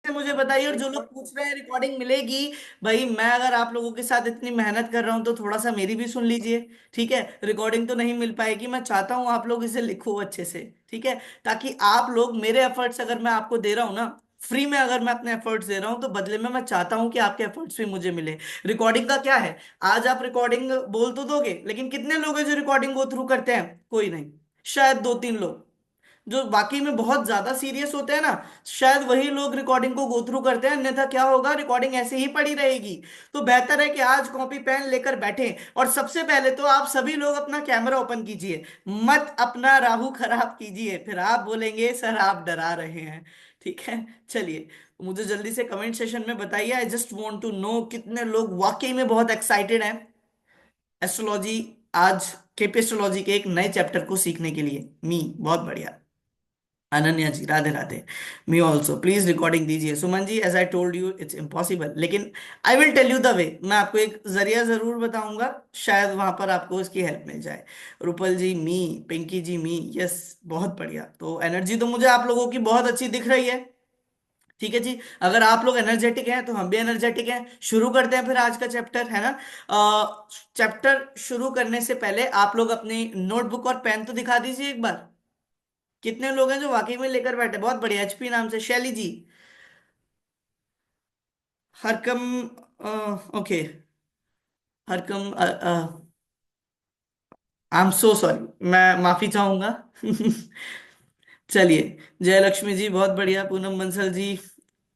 से मुझे बताइए, और जो लोग पूछ रहे हैं रिकॉर्डिंग मिलेगी, भाई मैं अगर आप लोगों के साथ इतनी मेहनत कर रहा हूं तो थोड़ा सा मेरी भी सुन लीजिए। ठीक है, रिकॉर्डिंग तो नहीं मिल पाएगी, मैं चाहता हूं आप लोग इसे लिखो अच्छे से। ठीक है, ताकि आप लोग मेरे एफर्ट्स अगर मैं आपको दे रहा हूं ना, फ्री में अगर मैं अपने एफर्ट्स दे रहा हूं, तो बदले में मैं चाहता हूं कि आपके एफर्ट्स भी मुझे मिले। रिकॉर्डिंग का क्या है, आज आप रिकॉर्डिंग बोल तो दोगे, लेकिन कितने लोग हैं जो रिकॉर्डिंग गो थ्रू करते हैं? कोई नहीं, शायद दो तीन लोग। जो वाकई में बहुत ज्यादा सीरियस होते हैं ना, शायद वही लोग रिकॉर्डिंग को गो थ्रू करते हैं, अन्यथा क्या होगा, रिकॉर्डिंग ऐसे ही पड़ी रहेगी। तो बेहतर है कि आज कॉपी पेन लेकर बैठें, और सबसे पहले तो आप सभी लोग अपना कैमरा ओपन कीजिए। मत अपना राहु खराब कीजिए, फिर आप बोलेंगे सर आप डरा रहे हैं। ठीक है, चलिए, मुझे जल्दी से कमेंट सेशन में बताइए, I just want to know कितने लोग वाकई में बहुत एक्साइटेड हैं एस्ट्रोलॉजी, आज केपी एस्ट्रोलॉजी के एक नए चैप्टर को सीखने के लिए। मी बहुत बढ़िया। Ananya ji Radhe Radhe. Me also please recording दीजिए। Suman ji as I told you it's impossible, लेकिन I will tell you the way, मैं आपको एक जरिया जरूर बताऊंगा, शायद वहां पर आपको इसकी हेल्प मिल जाए। रुपल जी मी, पिंकी जी मी, यस बहुत बढ़िया। तो एनर्जी तो मुझे आप लोगों की बहुत अच्छी दिख रही है। ठीक है जी, अगर आप लोग एनर्जेटिक हैं तो हम भी एनर्जेटिक हैं। शुरू करते हैं फिर आज का चैप्टर, है ना? चैप्टर शुरू करने से पहले आप लोग अपनी नोटबुक और पेन तो दिखा दीजिए एक बार। कितने लोग हैं जो वाकई में लेकर बैठे? बहुत बढ़िया, एचपी नाम से Shaili ji. Harkam, okay, Harkam, I am so sorry, मैं माफी चाहूंगा। चलिए, जयलक्ष्मी जी बहुत बढ़िया, पूनम बंसल जी,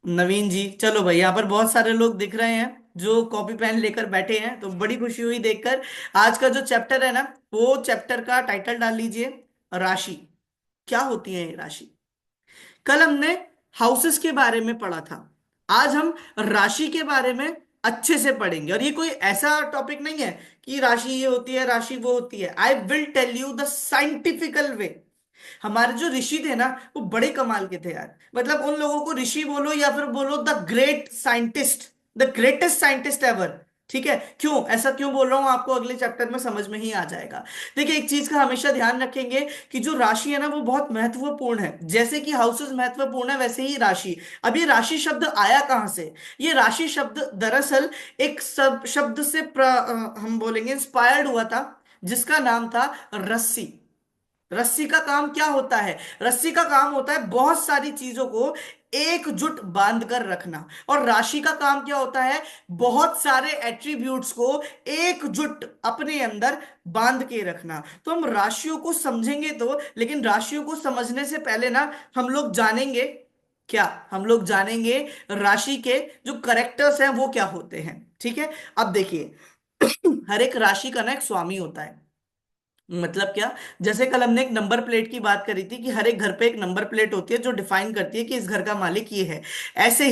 नवीन जी, चलो भाई, यहाँ पर बहुत सारे लोग दिख रहे हैं जो कॉपी पेन लेकर बैठे हैं, तो बड़ी खुशी हुई देखकर। आज का जो चैप्टर है ना, वो चैप्टर का टाइटल डाल लीजिए, राशि। क्या होती है ये राशि? कल हमने हाउसेस के बारे में पढ़ा था, आज हम राशि के बारे में अच्छे से पढ़ेंगे। और ये कोई ऐसा टॉपिक नहीं है कि राशि ये होती है, राशि वो होती है। I will tell you the scientifical way. हमारे जो ऋषि थे ना, वो बड़े कमाल के थे यार। मतलब उन लोगों को ऋषि बोलो या फिर बोलो the great scientist, the greatest scientist ever. ठीक है, क्यों ऐसा क्यों बोल रहा हूं आपको अगले चैप्टर में समझ में ही आ जाएगा। देखिए, एक चीज का हमेशा ध्यान रखेंगे कि जो राशि है ना, वो बहुत महत्वपूर्ण है। जैसे कि हाउसेस महत्वपूर्ण है, वैसे ही राशि। अब ये राशि शब्द आया कहां से? ये राशि शब्द दरअसल एक सब शब्द से हम बोलेंगे इंस्पायर्ड हुआ था, जिसका नाम था रस्सी। रस्सी का काम क्या होता है? रस्सी का काम होता है बहुत सारी चीजों को एकजुट बांध कर रखना। और राशि का काम क्या होता है? बहुत सारे एट्रीब्यूट्स को एकजुट अपने अंदर बांध के रखना। तो हम राशियों को समझेंगे तो, लेकिन राशियों को समझने से पहले ना, हम लोग जानेंगे क्या, हम लोग जानेंगे राशि के जो करेक्टर्स हैं वो क्या होते हैं। ठीक है, अब देखिए, हर एक राशि का ना एक स्वामी होता है। मतलब क्या? जैसे कल हमने एक नंबर प्लेट की बात करी थी कि हर एक घर पे एक नंबर प्लेट होती है जो डिफाइन करती है कि इस घर का मालिक ये है। ऐसे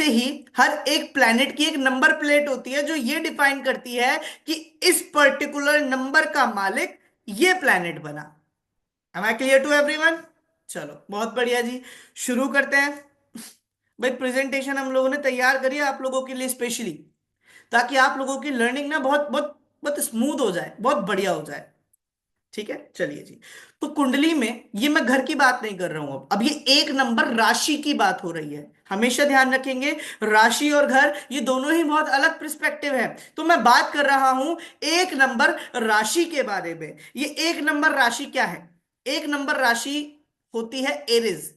ही हर एक प्लैनेट की एक नंबर प्लेट होती है जो ये डिफाइन करती है कि इस पर्टिकुलर नंबर का मालिक ये प्लैनेट बना। Am I clear to everyone? चलो बहुत बढ़िया जी, शुरू करते हैं। भाई प्रेजेंटेशन हम लोगों ने तैयार करी है आप लोगों के लिए स्पेशली, ताकि आप लोगों की लर्निंग ना बहुत बहुत बहुत स्मूथ हो जाए, बहुत बढ़िया हो जाए। ठीक है, चलिए जी। तो कुंडली में, ये मैं घर की बात नहीं कर रहा हूं, अब ये एक नंबर राशि की बात हो रही है। हमेशा ध्यान रखेंगे, राशि और घर ये दोनों ही बहुत अलग पर्सपेक्टिव है। तो मैं बात कर रहा हूं एक नंबर राशि के बारे में। ये एक नंबर राशि क्या है? एक नंबर राशि होती है एरिस।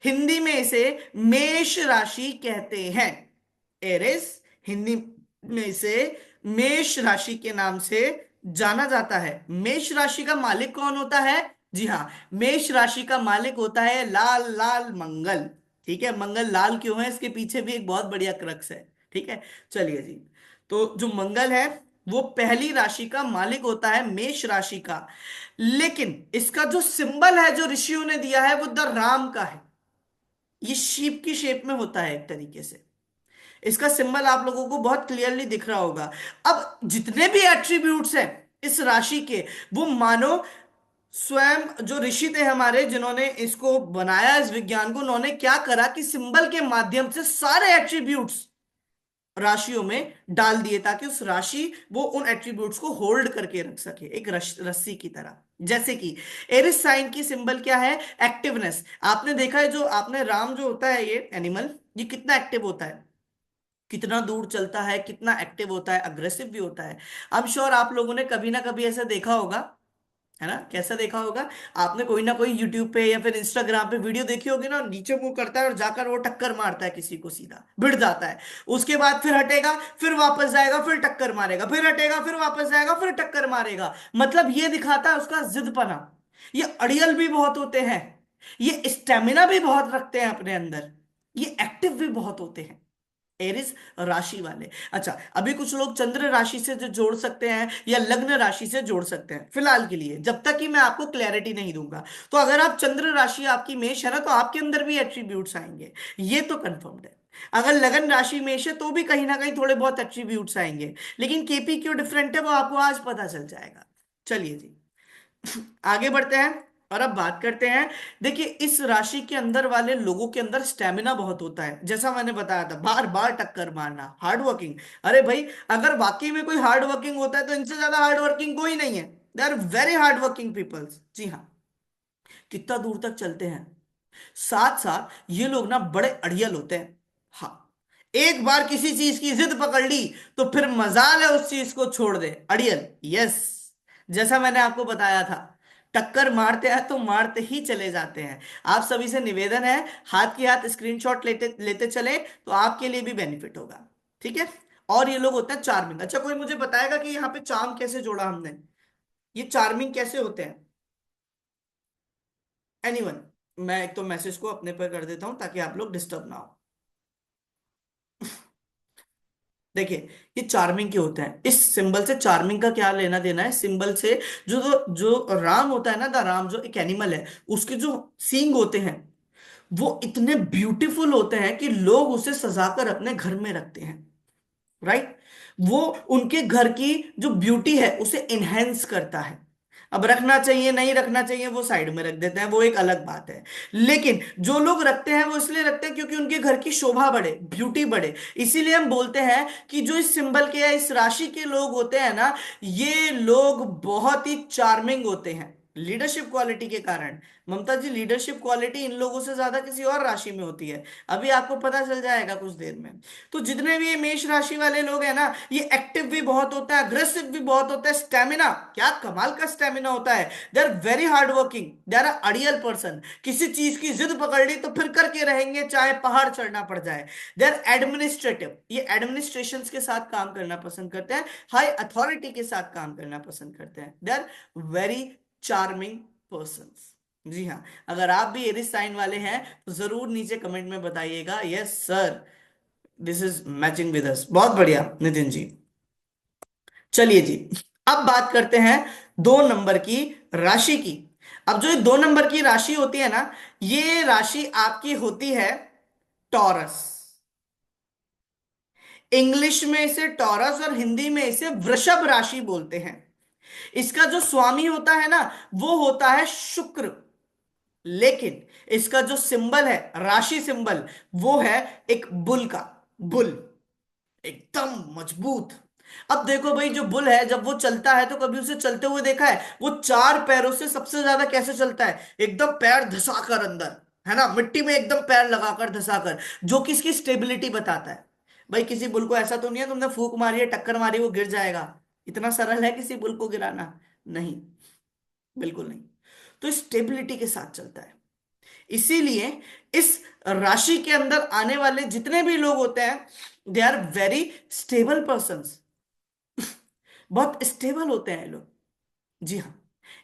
हिंदी में इसे मेष राशि कहते हैं। एरिस, हिंदी में इसे मेष राशि के नाम से जाना जाता है। मेष राशि का मालिक कौन होता है? जी हाँ, मेष राशि का मालिक होता है लाल लाल मंगल। ठीक है, मंगल लाल क्यों है, इसके पीछे भी एक बहुत बढ़िया क्रक्स है। ठीक है, चलिए जी। तो जो मंगल है, वो पहली राशि का मालिक होता है, मेष राशि का। लेकिन इसका जो सिंबल है जो ऋषियों ने दिया है, वो द राम का है। ये शीप की शेप में होता है एक तरीके से। इसका सिंबल आप लोगों को बहुत क्लियरली दिख रहा होगा। अब जितने भी एट्रीब्यूट्स हैं इस राशि के, वो मानो स्वयं जो ऋषि थे हमारे, जिन्होंने इसको बनाया, इस विज्ञान को, उन्होंने क्या करा कि सिंबल के माध्यम से सारे एट्रीब्यूट्स राशियों में डाल दिए, ताकि उस राशि वो उन एट्रीब्यूट्स को होल्ड करके रख सके एक रस्सी की तरह। जैसे कि एरिस साइन की सिंबल क्या है? एक्टिवनेस। आपने देखा है, जो आपने राम जो होता है ये एनिमल, ये कितना एक्टिव होता है, कितना दूर चलता है, कितना एक्टिव होता है, अग्रेसिव भी होता है। आई एम श्योर आप लोगों ने कभी ना कभी ऐसा देखा होगा, है ना? कैसा देखा होगा? आपने कोई ना कोई यूट्यूब पे या फिर इंस्टाग्राम पे वीडियो देखी होगी ना, नीचे मुंह करता है और जाकर वो टक्कर मारता है किसी को, सीधा भिड़ जाता है। उसके बाद फिर हटेगा, फिर वापस जाएगा, फिर टक्कर मारेगा, फिर हटेगा, फिर वापस जाएगा, फिर टक्कर मारेगा। मतलब ये दिखाता है उसका जिदपना। ये अड़ियल भी बहुत होते हैं, ये स्टेमिना भी बहुत रखते हैं अपने अंदर, ये एक्टिव भी बहुत होते हैं, एरिस राशि वाले। अच्छा, अभी कुछ लोग चंद्र राशि से जो जोड़ सकते हैं या लग्न राशि से जोड़ सकते हैं, फिलहाल के लिए, जब तक कि मैं आपको क्लैरिटी नहीं दूंगा। तो अगर आप चंद्र राशि आपकी मेष है ना, तो आपके अंदर भी एट्रीब्यूट्स आएंगे, ये तो कंफर्म्ड है। अगर लगन राशि मेष है तो भी कहीं ना कहीं थोड़े बहुत एट्रीब्यूट्स आएंगे, लेकिन केपी क्यों डिफरेंट है वो आपको आज पता चल जाएगा। चलिए जी, आगे बढ़ते हैं और अब बात करते हैं। देखिए, इस राशि के अंदर वाले लोगों के अंदर स्टेमिना बहुत होता है, जैसा मैंने बताया था, बार बार टक्कर मारना, हार्ड वर्किंग। अरे भाई, अगर वाकई में कोई हार्ड वर्किंग होता है तो इनसे ज्यादा हार्ड वर्किंग कोई नहीं है। They are very hard working peoples, जी हाँ। कितना दूर तक चलते हैं, साथ साथ ये लोग ना बड़े अड़ियल होते हैं। हाँ, एक बार किसी चीज की जिद पकड़ ली तो फिर मजाल है उस चीज को छोड़ दे, अड़ियल। यस, जैसा मैंने आपको बताया था, टक्कर मारते हैं तो मारते ही चले जाते हैं। आप सभी से निवेदन है, हाथ की हाथ स्क्रीनशॉट लेते लेते चले तो आपके लिए भी बेनिफिट होगा, ठीक है? और ये लोग होते हैं चार्मिंग। अच्छा, कोई मुझे बताएगा कि यहाँ पे चार्म कैसे जोड़ा हमने, ये चार्मिंग कैसे होते हैं? एनीवन? मैं एक तो मैसेज को अपने पर कर देता हूं ताकि आप लोग डिस्टर्ब ना हो। देखिए, ये चार्मिंग के होते हैं, इस सिंबल से चार्मिंग का क्या लेना देना है सिंबल से? जो जो जो राम होता है ना, द राम जो एक एनिमल है, उसके जो सींग होते हैं वो इतने ब्यूटीफुल होते हैं कि लोग उसे सजाकर अपने घर में रखते हैं, राइट? वो उनके घर की जो ब्यूटी है उसे इनहेंस करता है। अब रखना चाहिए नहीं रखना चाहिए वो साइड में रख देते हैं, वो एक अलग बात है। लेकिन जो लोग रखते हैं वो इसलिए रखते हैं क्योंकि उनके घर की शोभा बढ़े, ब्यूटी बढ़े। इसीलिए हम बोलते हैं कि जो इस सिंबल के या इस राशि के लोग होते हैं ना, ये लोग बहुत ही चार्मिंग होते हैं लीडरशिप क्वालिटी के कारण। ममता जी, लीडरशिप क्वालिटी इन लोगों से ज्यादा किसी और राशि में होती है, अभी आपको पता चल जाएगा कुछ देर में। तो जितने भी ये मेष राशि वाले लोग हैं ना, ये एक्टिव भी बहुत होता है, अग्रेसिव भी बहुत होता है, स्टेमिना, क्या कमाल का स्टेमिना होता है। They are very hard working, they are अड़ियल पर्सन। किसी चीज की जिद पकड़ ली तो फिर करके रहेंगे, चाहे पहाड़ चढ़ना पड़ जाए। दे आर एडमिनिस्ट्रेटिव, ये एडमिनिस्ट्रेशन के साथ काम करना पसंद करते हैं, हाई अथॉरिटी के साथ काम करना पसंद करते हैं। They are very charming person. जी हाँ, अगर आप भी एरिस साइन वाले हैं तो जरूर नीचे कमेंट में बताइएगा, yes sir, this is matching with us. बहुत बढ़िया नितिन जी। चलिए जी, अब बात करते हैं 2 नंबर की राशि की। अब जो ये 2 नंबर की राशि होती है ना, ये राशि आपकी होती है टॉरस। इंग्लिश में इसे टॉरस और हिंदी में इसे वृषभ राशि बोलते हैं। इसका जो स्वामी होता है ना, वो होता है शुक्र। लेकिन इसका जो सिंबल है, राशि सिंबल, वो है एक बुल का, बुल, एकदम मजबूत। अब देखो भाई, जो बुल है जब वो चलता है तो कभी उसे चलते हुए देखा है? वो 4 पैरों से सबसे ज्यादा कैसे चलता है? एकदम पैर धसाकर अंदर, है ना, मिट्टी में एकदम पैर लगाकर धसाकर, जो कि इसकी स्टेबिलिटी बताता है। भाई, किसी बुल को ऐसा तो नहीं है तुमने फूंक मारी है, टक्कर मारी, वो गिर जाएगा? इतना सरल है किसी बुल को गिराना? नहीं, बिल्कुल नहीं। तो स्टेबिलिटी के साथ चलता है। इसीलिए इस राशि के अंदर आने वाले जितने भी लोग होते हैं, they are very stable persons. बहुत स्टेबल होते हैं ये लोग, जी हाँ।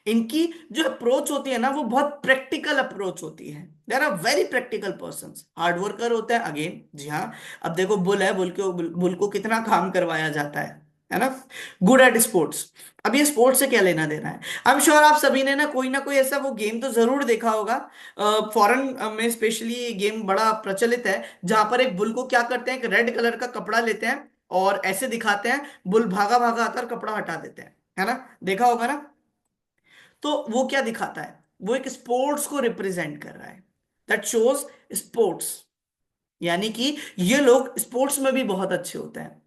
इनकी जो अप्रोच होती है ना, वो बहुत प्रैक्टिकल अप्रोच होती है। They are very practical person, hard worker होते हैं, अगेन, जी हाँ। अब देखो, बुल है, बुल को कितना काम करवाया जाता है ना? Good at sports. अब ये स्पोर्ट्स से क्या लेना देना है? आई एम श्योर आप सभी ने ना कोई ऐसा वो गेम तो जरूर देखा होगा। फॉरेन में स्पेशली ये गेम बड़ा प्रचलित है, जहां पर एक बुल को क्या करते हैं, एक रेड कलर का कपड़ा लेते हैं और ऐसे दिखाते हैं, बुल भागा भागा आकर कपड़ा हटा देते हैं, है ना? देखा होगा ना? तो वो क्या दिखाता है? वो एक स्पोर्ट्स को रिप्रेजेंट कर रहा है, दैट शोज स्पोर्ट्स। यानी कि ये लोग स्पोर्ट्स में भी बहुत अच्छे होते हैं।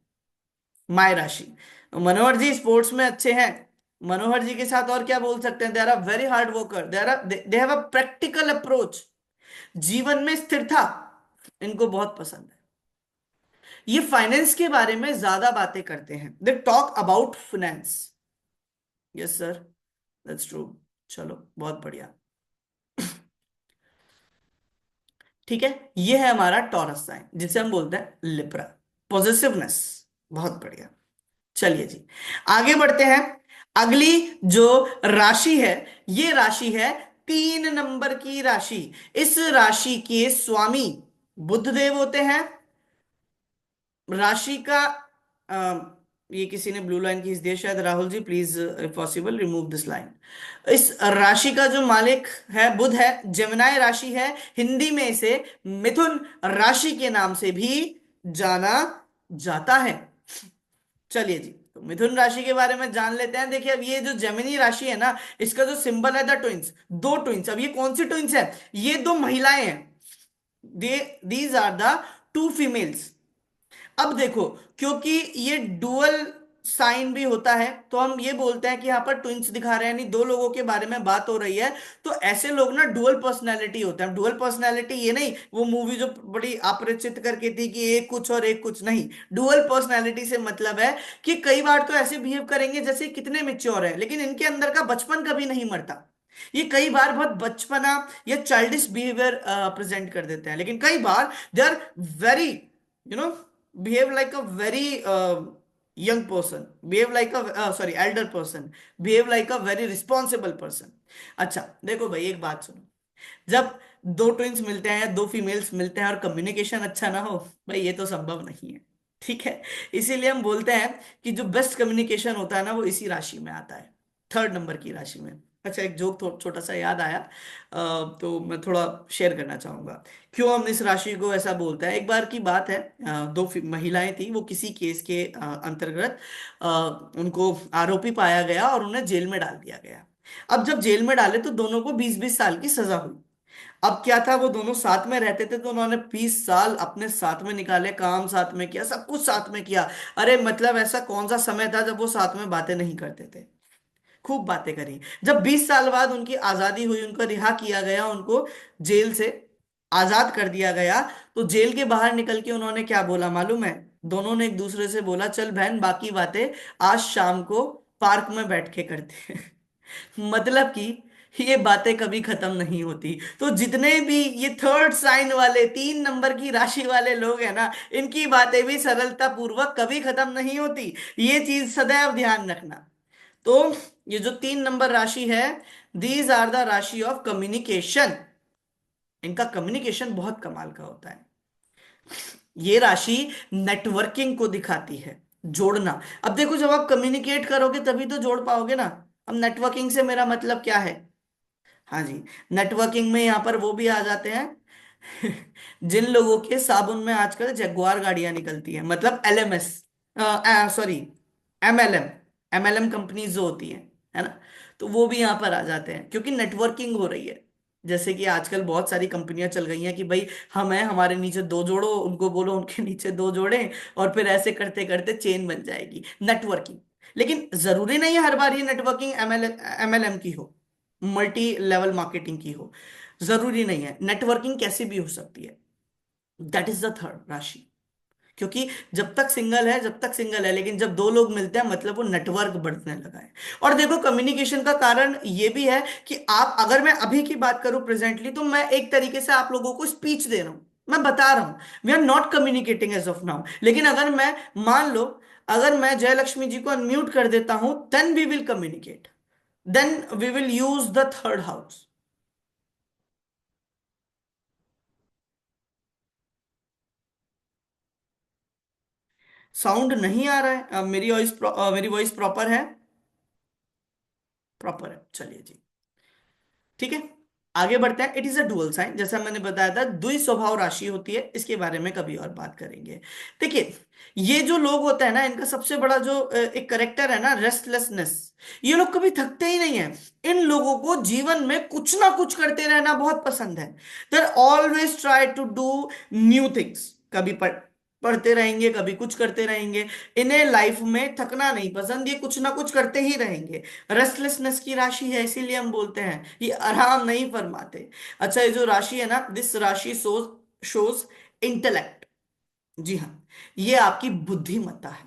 माय राशि, मनोहर जी स्पोर्ट्स में अच्छे हैं। मनोहर जी के साथ और क्या बोल सकते हैं? They are a very hard worker, they have a practical approach, जीवन में स्थिरता, इनको बहुत पसंद है। ये फाइनेंस के बारे में ज्यादा बातें करते हैं, they talk about finance. Yes sir, that's true. चलो बहुत बढ़िया। ठीक है, ये है हमारा टॉरस साइन, जिसे हम बोलते हैं लिब्रा। पॉजिटिवनेस। बहुत बढ़िया। चलिए जी, आगे बढ़ते हैं। अगली जो राशि है, ये राशि है 3 नंबर की राशि। इस राशि के स्वामी बुध देव होते हैं। राशि का ये किसी ने ब्लू लाइन खींच दिया शायद, Rahul ji please if possible remove this line. इस राशि का जो मालिक है बुध है, जमनाय राशि है। हिंदी में इसे मिथुन राशि के नाम से भी जाना जाता है। चलिए जी, तो मिथुन राशि के बारे में जान लेते हैं। देखिए, अब ये जो जेमिनी राशि है ना, इसका जो सिंबल है द ट्विंस, दो ट्विंस। अब ये कौन सी ट्विंस है? ये दो महिलाएं हैं। They these are the two females. अब देखो, क्योंकि ये डुअल साइन भी होता है, तो हम ये बोलते हैं कि यहाँ पर ट्विंस दिखा रहे हैं, यानी दो लोगों के बारे में बात हो रही है। तो ऐसे लोग ना डुअल पर्सनैलिटी होते हैं। डुअल पर्सनैलिटी ये नहीं, वो मूवी जो बड़ी अपरिचित करके थी कि एक कुछ और एक कुछ नहीं। डुअल पर्सनैलिटी से मतलब है कि कई बार तो ऐसे बिहेव करेंगे जैसे कितने मेच्योर है, लेकिन इनके अंदर का बचपन कभी नहीं मरता। ये कई बार बहुत बचपना या चाइल्डिश बिहेवियर प्रेजेंट कर देते हैं, लेकिन कई बार they are very, you know, behave like a very young person, behave like a sorry elder person, behave like a very responsible person। अच्छा देखो भाई, एक बात सुनो। जब दो ट्विंस मिलते हैं, दो फीमेल्स मिलते हैं और कम्युनिकेशन अच्छा ना हो, भाई ये तो संभव नहीं है। ठीक है, इसीलिए हम बोलते हैं कि जो बेस्ट कम्युनिकेशन होता है ना, वो इसी राशि में आता है, 3rd नंबर की राशि में। अच्छा, एक जोक छोटा सा याद आया, तो मैं थोड़ा शेयर करना चाहूंगा। क्यों हम इस राशि को ऐसा बोलते हैं? एक बार की बात है, दो महिलाएं थी, वो किसी केस के अंतर्गत उनको आरोपी पाया गया और उन्हें जेल में डाल दिया गया। अब जब जेल में डाले तो दोनों को 20-20 साल की सजा हुई। अब क्या था, वो दोनों साथ में रहते थे, तो उन्होंने 20 साल अपने साथ में निकाले, काम साथ में किया, सब कुछ साथ में किया। अरे मतलब ऐसा कौन सा समय था जब वो साथ में बातें नहीं करते थे? खूब बातें करी। जब 20 साल बाद उनकी आजादी हुई, उनको रिहा किया गया, उनको जेल से आजाद कर दिया गया, तो जेल के बाहर निकल के उन्होंने क्या बोला मालूम है? दोनों ने एक दूसरे से बोला, चल बहन, बाकी बातें आज शाम को पार्क में बैठ के करते हैं। मतलब कि ये बातें कभी खत्म नहीं होती। तो जितने भी ये 3rd साइन वाले, 3 नंबर की राशि वाले लोग हैं ना, इनकी बातें भी सरलता पूर्वक कभी खत्म नहीं होती। ये चीज सदैव ध्यान रखना। तो ये जो 3 नंबर राशि है, दीज आर द राशि ऑफ कम्युनिकेशन। इनका कम्युनिकेशन बहुत कमाल का होता है। ये राशि नेटवर्किंग को दिखाती है, जोड़ना। अब देखो, जब आप कम्युनिकेट करोगे तभी तो जोड़ पाओगे ना। अब नेटवर्किंग से मेरा मतलब क्या है? हाँ जी, नेटवर्किंग में यहां पर वो भी आ जाते हैं जिन लोगों के साबुन में आजकल जगुआर गाड़ियां निकलती हैं, मतलब LMS, sorry, MLM, MLM companies जो होती हैं, है ना, तो वो भी यहां पर आ जाते हैं, क्योंकि नेटवर्किंग हो रही है। जैसे कि आजकल बहुत सारी कंपनियां चल गई हैं कि भाई हम हैं, हमारे नीचे दो जोड़ो, उनको बोलो उनके नीचे दो जोड़े, और फिर ऐसे करते करते चेन बन जाएगी, नेटवर्किंग। लेकिन जरूरी नहीं है हर बार ये नेटवर्किंग एमएलएम की हो, मल्टी लेवल मार्केटिंग की हो। जरूरी नहीं है, नेटवर्किंग कैसी भी हो सकती है। दैट इज द 3rd राशि। क्योंकि जब तक सिंगल है, जब तक सिंगल है, लेकिन जब दो लोग मिलते हैं, मतलब वो नेटवर्क बढ़ने लगा है। और देखो, कम्युनिकेशन का कारण ये भी है कि आप, अगर मैं अभी की बात करूं प्रेजेंटली, तो मैं एक तरीके से आप लोगों को स्पीच दे रहा हूं, मैं बता रहा हूं, we are not communicating as of now. लेकिन अगर मैं, मान लो, अगर मैं जयलक्ष्मी जी को अनम्यूट कर देता हूं, then we will communicate, then we will use the 3rd house. Sound नहीं आ रहा है? मेरी वॉइस प्रॉपर है? प्रॉपर है, चलिए जी। ठीक है, आगे बढ़ते हैं। It is a dual sign, जैसा मैंने बताया था, द्वि स्वभाव राशि होती है। इसके बारे में कभी और बात करेंगे। देखिए, ये जो लोग होते हैं ना, इनका सबसे बड़ा जो एक करेक्टर है ना, रेस्टलेसनेस। ये लोग कभी थकते ही नहीं है। इन लोगों को जीवन में कुछ ना कुछ करते रहना बहुत पसंद है। They always try to do new things. कभी पढ़ते रहेंगे, कभी कुछ करते रहेंगे। इन्हें लाइफ में थकना नहीं पसंद, ये कुछ ना कुछ करते ही रहेंगे। रेस्टलेसनेस की राशि है, इसीलिए हम बोलते हैं ये आराम नहीं फरमाते। अच्छा, ये जो राशि है ना, दिस राशि शोज इंटेलेक्ट। जी हाँ, ये आपकी बुद्धिमत्ता है।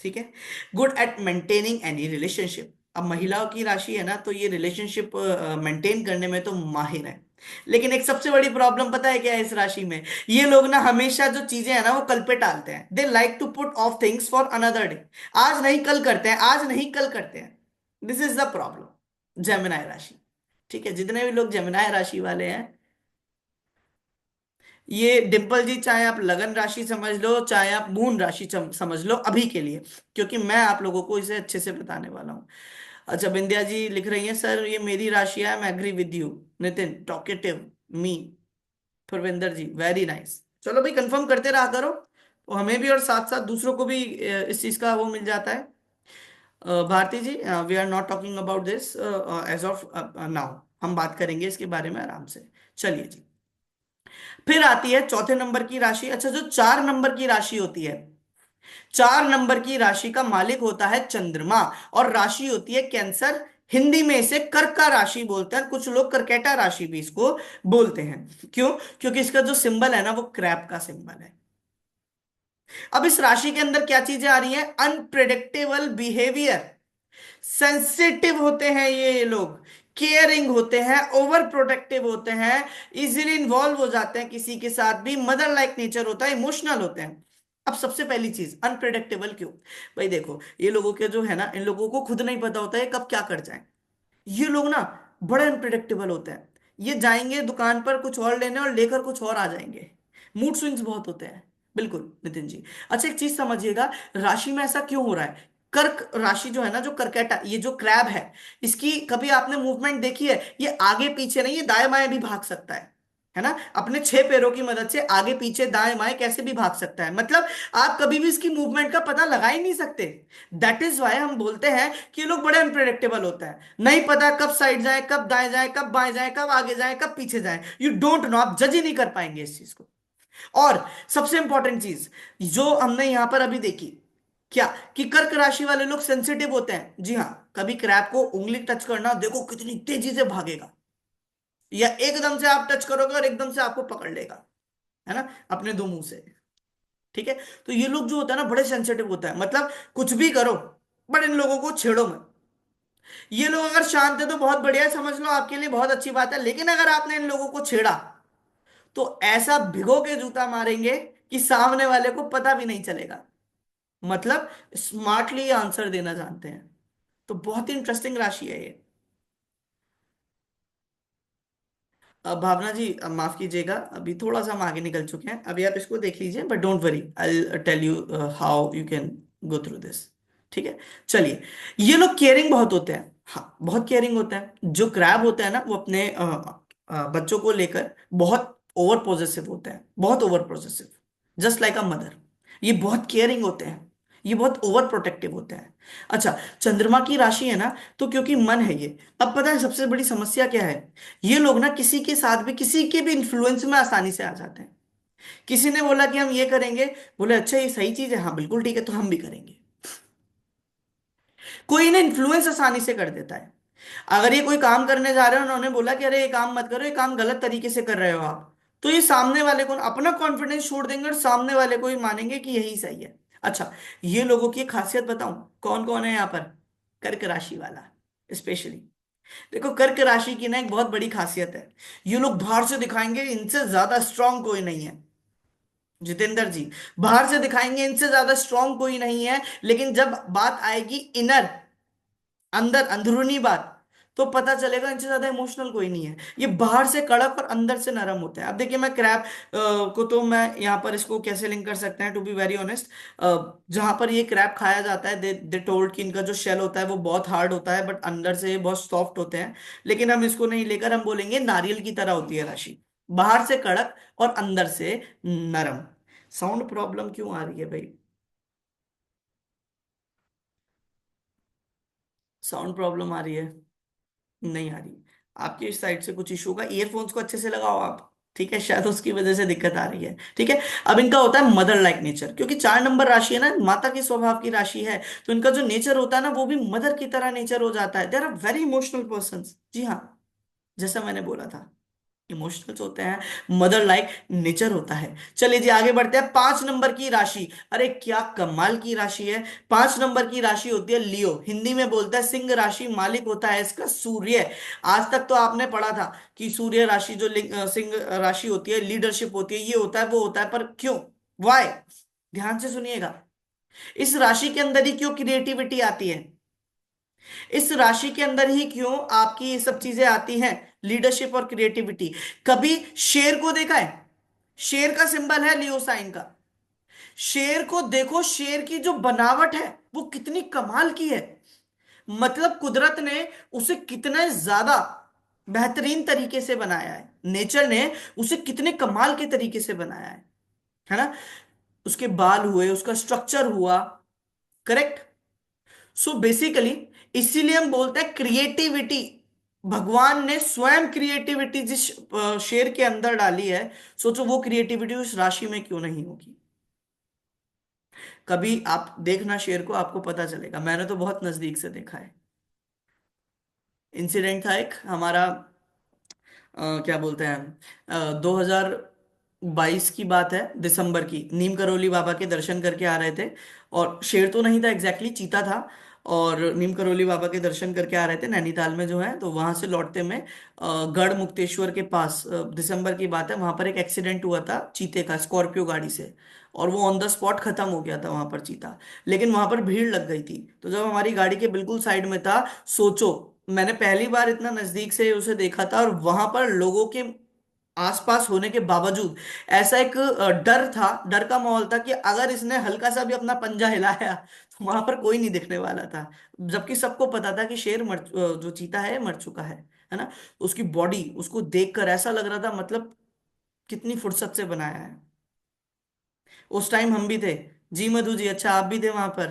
ठीक है। Good at maintaining any relationship. अब महिलाओं की राशि है ना, तो ये रिलेशनशिप मेंटेन करने में तो माहिर है। लेकिन एक सबसे बड़ी प्रॉब्लम पता है क्या है इस राशि में? ये लोग ना हमेशा जो चीजें है ना वो कल पे टालते हैं। They like to put off things for another day. आज नहीं कल करते हैं, आज नहीं कल करते हैं। This is the problem, Gemini राशि। ठीक है, जितने भी लोग जेमिनाई राशि वाले हैं, ये डिंपल जी, चाहे आप लगन राशि समझ लो, चाहे आप मून राशि समझ लो अभी के लिए, क्योंकि मैं आप लोगों को इसे अच्छे से बताने वाला हूँ। अच्छा, बिंदिया जी लिख रही हैं, सर ये मेरी राशि है, मैं agree with you. Nitin, talkative me. Parvinder ji, very nice. चलो भाई, कंफर्म करते रहा करो, तो हमें भी और साथ साथ दूसरों को भी इस चीज का वो मिल जाता है। Bharti ji, we are not talking about this age of now. हम बात करेंगे इसके बारे में आराम से। चलिए जी। फिर आती है चौथे नंबर की राशि। अच्छा, जो 4 नंबर की राशि होती है, 4 नंबर की राशि का मालिक होता है चंद्रमा, और राशि होती है कैंसर। हिंदी में इसे कर्क का राशि बोलते हैं, कुछ लोग कर्केटा राशि भी इसको बोलते हैं। क्यों? क्योंकि इसका जो सिंबल है ना वो क्रैप का सिंबल है। अब इस राशि के अंदर क्या चीजें आ रही हैं? अनप्रिडिक्टेबल बिहेवियर, सेंसिटिव होते हैं ये लोग, केयरिंग होते हैं, ओवर प्रोटेक्टिव होते हैं, इजीली इन्वॉल्व हो जाते हैं किसी के साथ भी, मदर लाइक नेचर होता है, इमोशनल होते हैं। अब सबसे पहली चीज, अनप्रिडिक्टेबल क्यों? भाई देखो, ये लोगों के जो है ना, इन लोगों को खुद नहीं पता होता है कब क्या कर जाए। ये लोग ना बड़े अनप्रिडिक्टेबल होते हैं। ये जाएंगे दुकान पर कुछ और लेने और लेकर कुछ और आ जाएंगे। मूड स्विंग्स बहुत होते हैं। बिल्कुल नितिन जी। अच्छा, एक चीज समझिएगा, राशि में ऐसा क्यों हो रहा है? कर्क राशि जो है ना, जो कर्केटा, ये जो क्रैब है, इसकी कभी आपने मूवमेंट देखी है? ये आगे पीछे नहीं, ये दाएं बाएं भी भाग सकता है ना? अपने 6 पैरों की मदद से आगे पीछे दाएं बाएं कैसे भी भाग सकता है। मतलब आप कभी भी इसकी मूवमेंट का पता लगा ही नहीं सकते। दैट इज वाई हम बोलते हैं कि ये लोग बड़े अनप्रिडिक्टेबल होते हैं। नहीं पता कब साइड जाए, कब दाएं जाए, कब बाएं जाए, कब आगे जाए, कब पीछे जाए। यू डोंट नो, आप जज ही नहीं कर पाएंगे इस चीज को। और सबसे इंपॉर्टेंट चीज जो हमने यहां पर अभी देखी, क्या? कि कर्क राशि वाले लोग सेंसिटिव होते हैं। जी हाँ, कभी क्रैप को उंगली टच करना, देखो कितनी तेजी से भागेगा, या एकदम से आप टच करोगे और एकदम से आपको पकड़ लेगा, है ना, अपने दो मुंह से। ठीक है। तो ये लोग जो होता है ना, बड़े सेंसिटिव होता है, मतलब कुछ भी करो, बट इन लोगों को छेड़ो मत। ये लोग अगर शांत है तो बहुत बढ़िया है, समझ लो आपके लिए बहुत अच्छी बात है। लेकिन अगर आपने इन लोगों को छेड़ा, तो ऐसा भिगो के जूता मारेंगे कि सामने वाले को पता भी नहीं चलेगा। मतलब स्मार्टली आंसर देना जानते हैं। तो बहुत ही इंटरेस्टिंग राशि है ये। भावना जी, माफ कीजिएगा, अभी थोड़ा सा हम आगे निकल चुके हैं। अभी आप इसको देख लीजिए, but don't worry, I tell you how you can go through this. ठीक है। चलिए, ये लोग केयरिंग बहुत होते हैं। हाँ, बहुत केयरिंग होता है। जो क्रैब होता है ना, वो अपने बच्चों को लेकर बहुत ओवर पोजेसिव होते हैं, बहुत over possessive, just like a mother. ये बहुत केयरिंग होते हैं, ये बहुत ओवर प्रोटेक्टिव होते हैं। अच्छा, चंद्रमा की राशि है ना, तो क्योंकि मन है ये। अब पता है सबसे बड़ी समस्या क्या है? ये लोग ना किसी के साथ भी, किसी के भी इन्फ्लुएंस में आसानी से आ जाते हैं। किसी ने बोला कि हम ये करेंगे, बोले अच्छा ये सही चीज है, हाँ बिल्कुल ठीक है, तो हम भी करेंगे। कोई ना इन्फ्लुएंस आसानी से कर देता है। अगर ये कोई काम करने जा रहे हो, उन्होंने बोला कि अरे ये काम मत करो, ये काम गलत तरीके से कर रहे हो आप, तो ये सामने वाले को अपना कॉन्फिडेंस छोड़ देंगे और सामने वाले को ही मानेंगे कि यही सही है। अच्छा, ये लोगों की एक खासियत बताऊं, कौन कौन है यहाँ पर? कर्क राशि वाला स्पेशली। देखो, कर्क राशि की ना एक बहुत बड़ी खासियत है, ये लोग बाहर से दिखाएंगे इनसे ज्यादा स्ट्रांग कोई नहीं है। जितेंद्र जी, बाहर से दिखाएंगे इनसे ज्यादा स्ट्रांग कोई नहीं है, लेकिन जब बात आएगी इनर, अंदर अंदरूनी बात, तो पता चलेगा इनसे ज्यादा इमोशनल कोई नहीं है। ये बाहर से कड़क और अंदर से नरम होते हैं। अब देखिए, मैं क्रैप को तो मैं यहाँ पर इसको कैसे लिंक कर सकते हैं, टू बी वेरी ऑनेस्ट, जहां पर ये क्रैप खाया जाता है, दे दे टोल्ड कि इनका जो शेल होता है वो बहुत हार्ड होता है, बट अंदर से ये बहुत सॉफ्ट होते हैं। लेकिन हम इसको नहीं लेकर, हम बोलेंगे नारियल की तरह होती है राशि, बाहर से कड़क और अंदर से नरम। साउंड प्रॉब्लम क्यों आ रही है भाई? साउंड प्रॉब्लम आ रही है? नहीं आ रही? आपकी इस साइड से कुछ इशू होगा, ईयरफोन्स को अच्छे से लगाओ आप। ठीक है, शायद उसकी वजह से दिक्कत आ रही है। ठीक है। अब इनका होता है मदर लाइक नेचर, क्योंकि 4 नंबर राशि है ना, माता के स्वभाव की राशि है, तो इनका जो नेचर होता है ना, वो भी मदर की तरह नेचर हो जाता है। They are very emotional person. जी हाँ, जैसा मैंने बोला था, इमोशनल्स होते हैं, मदर लाइक नेचर होता है। चलिए जी आगे बढ़ते हैं। 5 नंबर की राशि, अरे क्या कमाल की राशि है। 5 नंबर की राशि होती है लियो, हिंदी में बोलता है सिंह राशि, मालिक होता है इसका सूर्य। आज तक तो आपने पढ़ा था कि सूर्य राशि जो सिंह राशि होती है, लीडरशिप होती है, ये होता है वो होता है, पर क्यों, वाई, ध्यान से सुनिएगा। इस राशि के अंदर ही क्यों क्रिएटिविटी आती है, इस राशि के अंदर ही क्यों आपकी ये सब चीजें आती हैं, लीडरशिप और क्रिएटिविटी। कभी शेर को देखा है, शेर का सिंबल है लियो साइन का। शेर को देखो, शेर की जो बनावट है वो कितनी कमाल की है। मतलब कुदरत ने उसे कितने ज्यादा बेहतरीन तरीके से बनाया है, नेचर ने उसे कितने कमाल के तरीके से बनाया है ना। उसके बाल हुए, उसका स्ट्रक्चर हुआ, करेक्ट। सो बेसिकली इसीलिए हम बोलते हैं क्रिएटिविटी, भगवान ने स्वयं क्रिएटिविटी जिस शेर के अंदर डाली है, सोचो वो क्रिएटिविटी उस राशि में क्यों नहीं होगी। कभी आप देखना शेर को, आपको पता चलेगा, मैंने तो बहुत नजदीक से देखा है। इंसिडेंट था एक हमारा, क्या बोलते हैं, 2022 की बात है, दिसंबर की, नीम करोली बाबा के दर्शन करके आ रहे थे। और शेर तो नहीं था एग्जैक्टली, चीता था। और नीम करोली बाबा के दर्शन करके आ रहे थे नैनीताल में जो है, तो वहां से लौटते में गढ़ मुक्तेश्वर के पास, दिसंबर की बात है, वहां पर एक एक्सीडेंट हुआ था चीते का, स्कॉर्पियो गाड़ी से। और वो ऑन द स्पॉट खत्म हो गया था वहां पर चीता। लेकिन वहां पर भीड़ लग गई थी, तो जब हमारी गाड़ी के बिल्कुल साइड में था, सोचो, मैंने पहली बार इतना नजदीक से उसे देखा था, और वहां पर लोगों के आसपास होने के बावजूद ऐसा एक डर था, डर का माहौल था कि अगर इसने हल्का सा भी अपना पंजा हिलाया तो वहां पर कोई नहीं दिखने वाला था। जबकि सबको पता था कि शेर जो चीता है मर चुका है ना। उसकी बॉडी, उसको देखकर ऐसा लग रहा था, मतलब कितनी फुर्सत से बनाया है। उस टाइम हम भी थे। जी मधु जी, अच्छा आप भी थे वहां पर,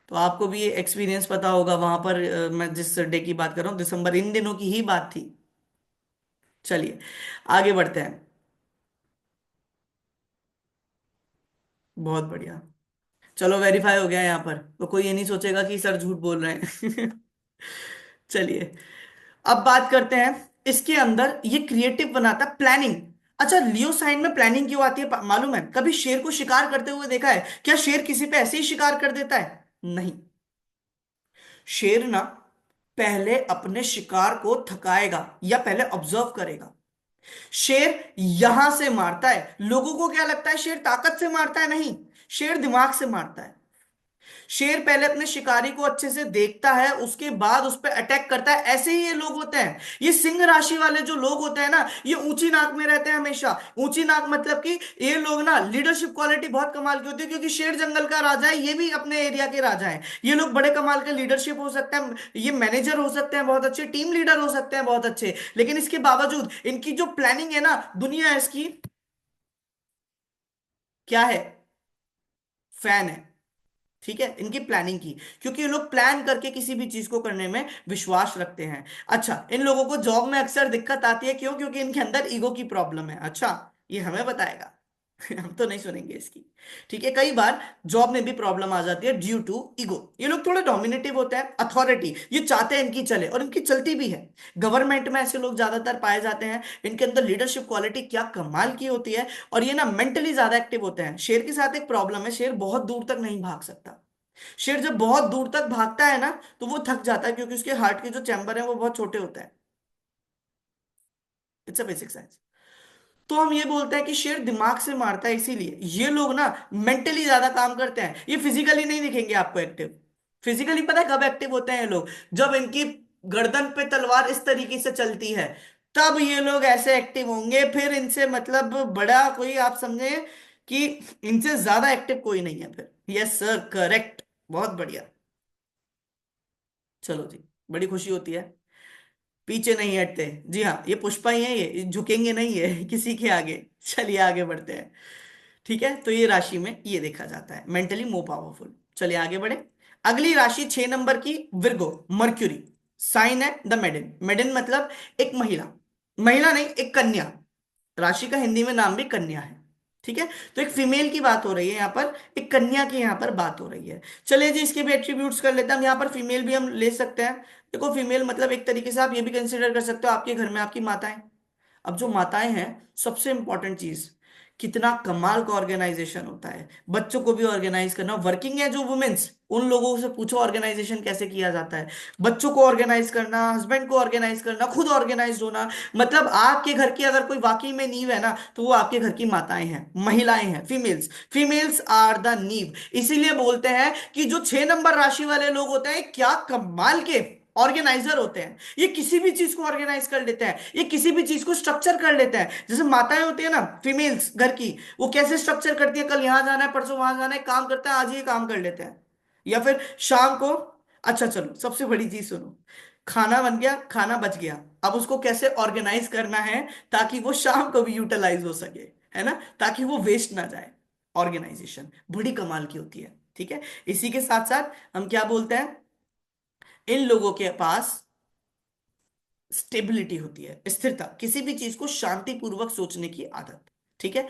तो आपको भी ये एक्सपीरियंस पता होगा वहां पर। मैं जिस डे की बात कर रहा हूँ, दिसंबर, इन दिनों की ही बात थी। चलिए आगे बढ़ते हैं। बहुत बढ़िया। चलो वेरीफाई हो गया यहाँ पर, तो कोई ये नहीं सोचेगा कि सर झूठ बोल रहे हैं। चलिए अब बात करते हैं, इसके अंदर ये क्रिएटिव बनाता प्लानिंग। अच्छा, लियो साइन में प्लानिंग क्यों आती है मालूम है? कभी शेर को शिकार करते हुए देखा है क्या? शेर किसी पे ऐसे ही शिकार कर देता है? नहीं। शेर ना पहले अपने शिकार को थकाएगा या पहले ऑब्जर्व करेगा। शेर यहां से मारता है। लोगों को क्या लगता है शेर ताकत से मारता है? नहीं, शेर दिमाग से मारता है। शेर पहले अपने शिकारी को अच्छे से देखता है, उसके बाद उस पर अटैक करता है। ऐसे ही ये लोग होते हैं, ये सिंह राशि वाले जो लोग होते हैं ना, ये ऊंची नाक में रहते हैं हमेशा। ऊंची नाक मतलब कि ये लोग ना लीडरशिप क्वालिटी बहुत कमाल की होती है, क्योंकि शेर जंगल का राजा है, ये भी अपने एरिया के राजा है। ये लोग बड़े कमाल के लीडरशिप हो सकते हैं, ये मैनेजर हो सकते हैं बहुत अच्छे, टीम लीडर हो सकते हैं बहुत अच्छे, लेकिन इसके बावजूद इनकी जो प्लानिंग है ना, दुनिया इसकी क्या है, फैन है। ठीक है, इनकी प्लानिंग की, क्योंकि ये लोग प्लान करके किसी भी चीज को करने में विश्वास रखते हैं। अच्छा, इन लोगों को जॉब में अक्सर दिक्कत आती है, क्यों? क्योंकि इनके अंदर ईगो की प्रॉब्लम है। अच्छा, ये हमें बताएगा। हम तो नहीं सुनेंगे इसकी। ठीक है, कई बार जॉब में भी प्रॉब्लम आ जाती है ड्यू टू ईगो। ये लोग थोड़े डोमिनेटिव होते हैं, अथॉरिटी ये चाहते हैं इनकी चले, और इनकी चलती भी है। गवर्नमेंट में ऐसे लोग ज्यादातर पाए जाते हैं। इनके अंदर लीडरशिप क्वालिटी क्या कमाल की होती है, और ये ना मेंटली ज्यादा एक्टिव होते हैं। शेर के साथ एक प्रॉब्लम है, शेर बहुत दूर तक नहीं भाग सकता। शेर जब बहुत दूर तक भागता है ना, तो वो थक जाता है, क्योंकि उसके हार्ट के जो चैम्बर है वो बहुत छोटे होते हैं। It's a basic science. तो हम ये बोलते हैं कि शेर दिमाग से मारता है, इसीलिए ये लोग ना मेंटली ज्यादा काम करते हैं। ये फिजिकली नहीं दिखेंगे आपको एक्टिव। फिजिकली पता है कब एक्टिव होते हैं ये लोग? जब इनकी गर्दन पे तलवार इस तरीके से चलती है, तब ये लोग ऐसे एक्टिव होंगे। फिर इनसे मतलब बड़ा कोई, आप समझे कि इनसे ज्यादा एक्टिव कोई नहीं है फिर। यस सर, करेक्ट, बहुत बढ़िया। चलो जी, बड़ी खुशी होती है। पीछे नहीं हटते। जी हाँ, ये पुष्पा ही है, ये झुकेंगे नहीं है किसी के आगे। चलिए आगे बढ़ते हैं। ठीक है, तो ये राशि में ये देखा जाता है, मेंटली मोर पावरफुल। चलिए आगे बढ़े। अगली राशि 6 नंबर की, विर्गो, मर्क्यूरी। साइन है द मेडन। मेडन मतलब एक महिला, महिला नहीं, एक कन्या। राशि का हिंदी में नाम भी कन्या है। ठीक है, तो एक फीमेल की बात हो रही है यहाँ पर, एक कन्या की यहाँ पर बात हो रही है। चलिए जी, इसके भी एट्रीब्यूट्स कर लेते हैं हम। यहाँ पर फीमेल भी हम ले सकते हैं। देखो, फीमेल मतलब एक तरीके से आप ये भी कंसिडर कर सकते हो, आपके घर में आपकी माता है। अब जो माताएं हैं, सबसे इंपॉर्टेंट चीज, कितना कमाल का ऑर्गेनाइजेशन होता है, बच्चों को भी ऑर्गेनाइज करना। वर्किंग है जो वुमेन्स, उन लोगों से पूछो ऑर्गेनाइजेशन कैसे किया जाता है। बच्चों को ऑर्गेनाइज करना, हस्बैंड को ऑर्गेनाइज करना, खुद ऑर्गेनाइज होना। मतलब आपके घर की अगर कोई वाकई में नींव है ना, तो वो आपके घर की माताएं हैं, महिलाएं हैं, फीमेल्स। फीमेल्स आर द नींव। इसीलिए बोलते हैं कि जो 6 नंबर राशि वाले लोग होते हैं, क्या कमाल के ऑर्गेनाइजर होते हैं। ये किसी भी चीज को ऑर्गेनाइज कर लेते हैं, ये किसी भी चीज को स्ट्रक्चर कर लेते हैं। जैसे माताएं होती है ना, फीमेल्स घर की, वो कैसे स्ट्रक्चर करती है, कल यहां जाना है, परसों वहां जाना है, काम करता है, आज ये काम कर लेते हैं। या फिर शाम को, अच्छा चलो सबसे बड़ी चीज सुनो, खाना बन गया, खाना बच गया, अब उसको कैसे ऑर्गेनाइज करना है ताकि वो शाम को भी यूटिलाइज हो सके, है ना, ताकि वो वेस्ट ना जाए। ऑर्गेनाइजेशन बड़ी कमाल की होती है, ठीक है। इसी के साथ साथ हम क्या बोलते हैं, इन लोगों के पास स्टेबिलिटी होती है, स्थिरता, किसी भी चीज को शांतिपूर्वक सोचने की आदत, ठीक है।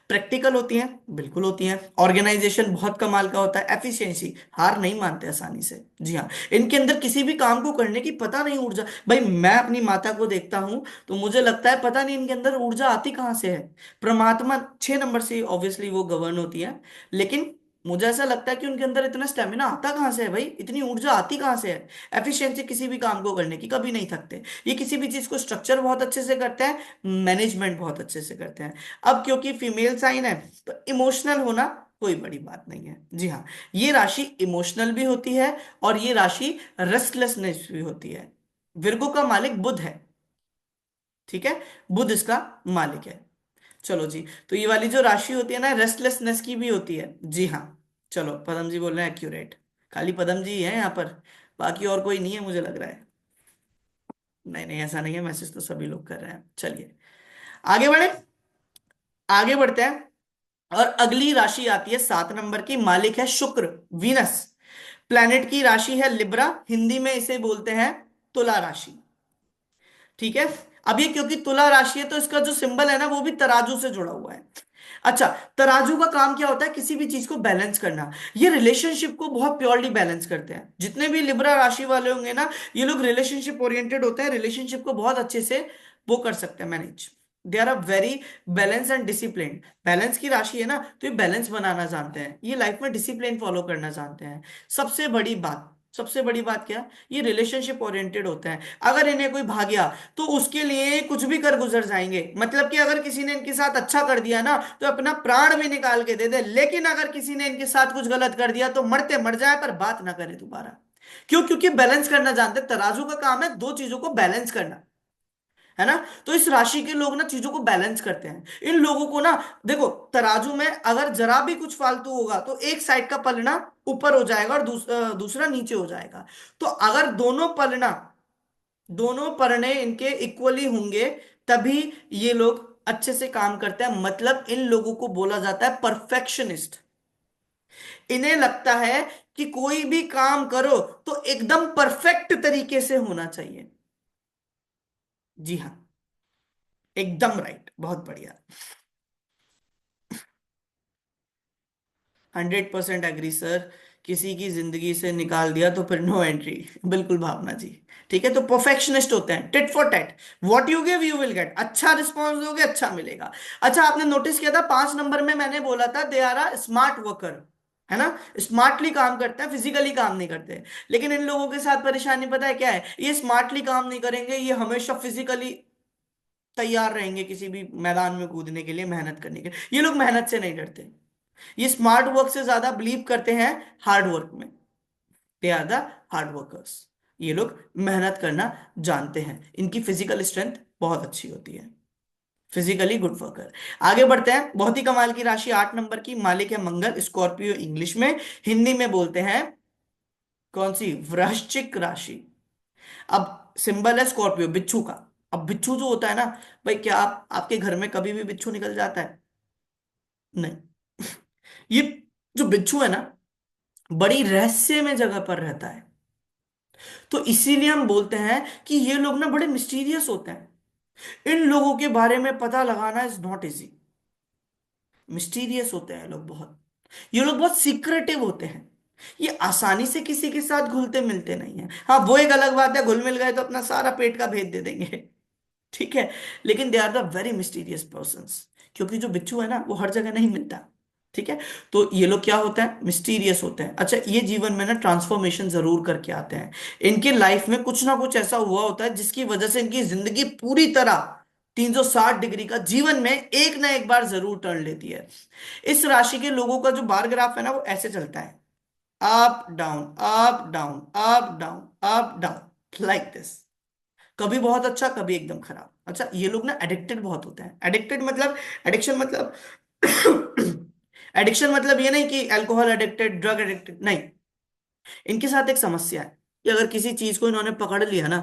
प्रैक्टिकल होती है, बिल्कुल होती है। ऑर्गेनाइजेशन बहुत कमाल का होता है। एफिशिएंसी, हार नहीं मानते आसानी से, जी हाँ। इनके अंदर किसी भी काम को करने की पता नहीं ऊर्जा, भाई मैं अपनी माता को देखता हूं तो मुझे लगता है पता नहीं इनके अंदर ऊर्जा आती कहाँ से है। परमात्मा 6 नंबर से ऑब्वियसली वो गवर्न होती है, लेकिन मुझे ऐसा लगता है कि उनके अंदर इतना स्टेमिना आता कहाँ से है भाई, इतनी ऊर्जा आती कहाँ से है। एफिशिएंसी किसी भी काम को करने की, कभी नहीं थकते। ये किसी भी चीज को स्ट्रक्चर बहुत अच्छे से करते हैं, मैनेजमेंट बहुत अच्छे से करते हैं। अब क्योंकि फीमेल साइन है, तो इमोशनल होना कोई बड़ी बात नहीं है, जी हाँ। ये राशि इमोशनल भी होती है, और ये राशि रेस्टलेसनेस भी होती है। विर्गो का मालिक बुध है, ठीक है, बुध इसका मालिक है। चलो जी, तो ये वाली जो राशि होती है ना, रेस्टलेसनेस की भी होती है, जी हाँ। चलो पदम जी बोल रहे हैं एक्यूरेट, खाली पदम जी ही है यहाँ पर, बाकी और कोई नहीं है मुझे लग रहा है। नहीं नहीं, ऐसा नहीं है, मैसेज तो सभी लोग कर रहे हैं। चलिए आगे बढ़े, आगे बढ़ते हैं। और अगली राशि आती है 7 नंबर की, मालिक है शुक्र, वीनस। प्लैनेट की राशि है लिब्रा, हिंदी में इसे बोलते हैं तुला राशि, ठीक है। अब ये क्योंकि तुला राशि है तो इसका जो सिंबल है ना, वो भी तराजू से जुड़ा हुआ है। अच्छा, तराजू का काम क्या होता है, किसी भी चीज को बैलेंस करना। ये रिलेशनशिप को बहुत प्योरली बैलेंस करते हैं। जितने भी लिब्रा राशि वाले होंगे ना, ये लोग रिलेशनशिप ओरिएंटेड होते हैं, रिलेशनशिप को बहुत अच्छे से वो कर सकते हैं manage. They are a very balance and discipline. Balance की राशि है ना, तो ये बैलेंस बनाना जानते हैं, ये लाइफ में डिसिप्लिन फॉलो करना जानते हैं। सबसे बड़ी बात, सबसे बड़ी बात क्या, ये रिलेशनशिप ओरिएंटेड होते हैं। अगर इन्हें कोई भाग्या, तो उसके लिए कुछ भी कर गुजर जाएंगे। मतलब कि अगर किसी ने इनके साथ अच्छा कर दिया ना, तो अपना प्राण भी निकाल के दे दे, लेकिन अगर किसी ने इनके साथ कुछ गलत कर दिया तो मरते मर जाए, पर बात ना करे दोबारा। क्यों? क्योंकि बैलेंस करना जानते हैं। तराजू का काम है दो चीजों को बैलेंस करना, है ना। तो इस राशि के लोग ना चीजों को बैलेंस करते हैं। इन लोगों को ना, देखो, तराजू में अगर जरा भी कुछ फालतू होगा तो एक साइड का पलड़ा ऊपर हो जाएगा और दूसरा नीचे हो जाएगा। तो अगर दोनों पलड़ा, दोनों पढ़ने इनके इक्वली होंगे, तभी ये लोग अच्छे से काम करते हैं। मतलब इन लोगों को बोला जाता है परफेक्शनिस्ट। इन्हें लगता है कि कोई भी काम करो तो एकदम परफेक्ट तरीके से होना चाहिए। जी हाँ, एकदम राइट, बहुत बढ़िया। 100% एग्री सर। किसी की जिंदगी से निकाल दिया तो फिर नो एंट्री। बिल्कुल भावना जी, ठीक है। तो परफेक्शनिस्ट होते हैं, tit for tat, what you give you will get. अच्छा रिस्पॉन्स दोगे, अच्छा मिलेगा। अच्छा, आपने नोटिस किया था 5 नंबर में मैंने बोला था they are a smart worker, है ना। स्मार्टली काम करते हैं, फिजिकली काम नहीं करते। लेकिन इन लोगों के साथ परेशानी पता है क्या है, ये स्मार्टली काम नहीं करेंगे, ये हमेशा फिजिकली तैयार रहेंगे किसी भी मैदान में कूदने के लिए, मेहनत करने के लिए। ये लोग मेहनत से नहीं डरते, ये स्मार्ट वर्क से ज्यादा बिलीव करते हैं हार्ड वर्क में। They are the hard workers. ये लोग मेहनत करना जानते हैं, इनकी फिजिकल स्ट्रेंथ बहुत अच्छी होती है, फिजिकली गुड वर्कर। आगे बढ़ते हैं। बहुत ही कमाल की राशि 8 नंबर की, मालिक है मंगल, स्कॉर्पियो इंग्लिश में, हिंदी में बोलते हैं कौन सी, वृश्चिक राशि। अब सिंबल है स्कॉर्पियो, बिच्छू का। अब बिच्छू जो होता है ना, भाई क्या आप आपके घर में कभी भी बिच्छू निकल जाता है? नहीं। ये जो बिच्छू है ना, बड़ी रहस्य में जगह पर रहता है। तो इसीलिए हम बोलते हैं कि ये लोग ना बड़े मिस्टीरियस होते हैं। इन लोगों के बारे में पता लगाना इज नॉट इजी। मिस्टीरियस होते हैं लोग बहुत, ये लोग बहुत सीक्रेटिव होते हैं। ये आसानी से किसी के साथ घुलते मिलते नहीं है। हाँ, वो एक अलग बात है, घुल मिल गए तो अपना सारा पेट का भेद दे देंगे। ठीक है। लेकिन they are the very mysterious persons, क्योंकि जो बिच्छू है ना वो हर जगह नहीं मिलता। ठीक है। तो ये लोग क्या होता है, मिस्टीरियस होते हैं। अच्छा, ये जीवन में ना ट्रांसफॉर्मेशन जरूर करके आते हैं। इनके लाइफ में कुछ ना कुछ ऐसा हुआ होता है जिसकी वजह से इनकी जिंदगी पूरी तरह 360 डिग्री का जीवन में एक ना एक बार जरूर टर्न लेती है। इस राशि के लोगों का जो बार ग्राफ है ना वो ऐसे चलता है, up down up down up down up down, like this. कभी बहुत अच्छा, कभी एकदम खराब। अच्छा, ये लोग ना एडिक्टेड बहुत होते हैं। एडिक्टेड मतलब, एडिक्शन मतलब एडिक्शन मतलब ये नहीं कि अल्कोहल एडिक्टेड, ड्रग एडिक्टेड, नहीं। इनके साथ एक समस्या है कि अगर किसी चीज को इन्होंने पकड़ लिया ना,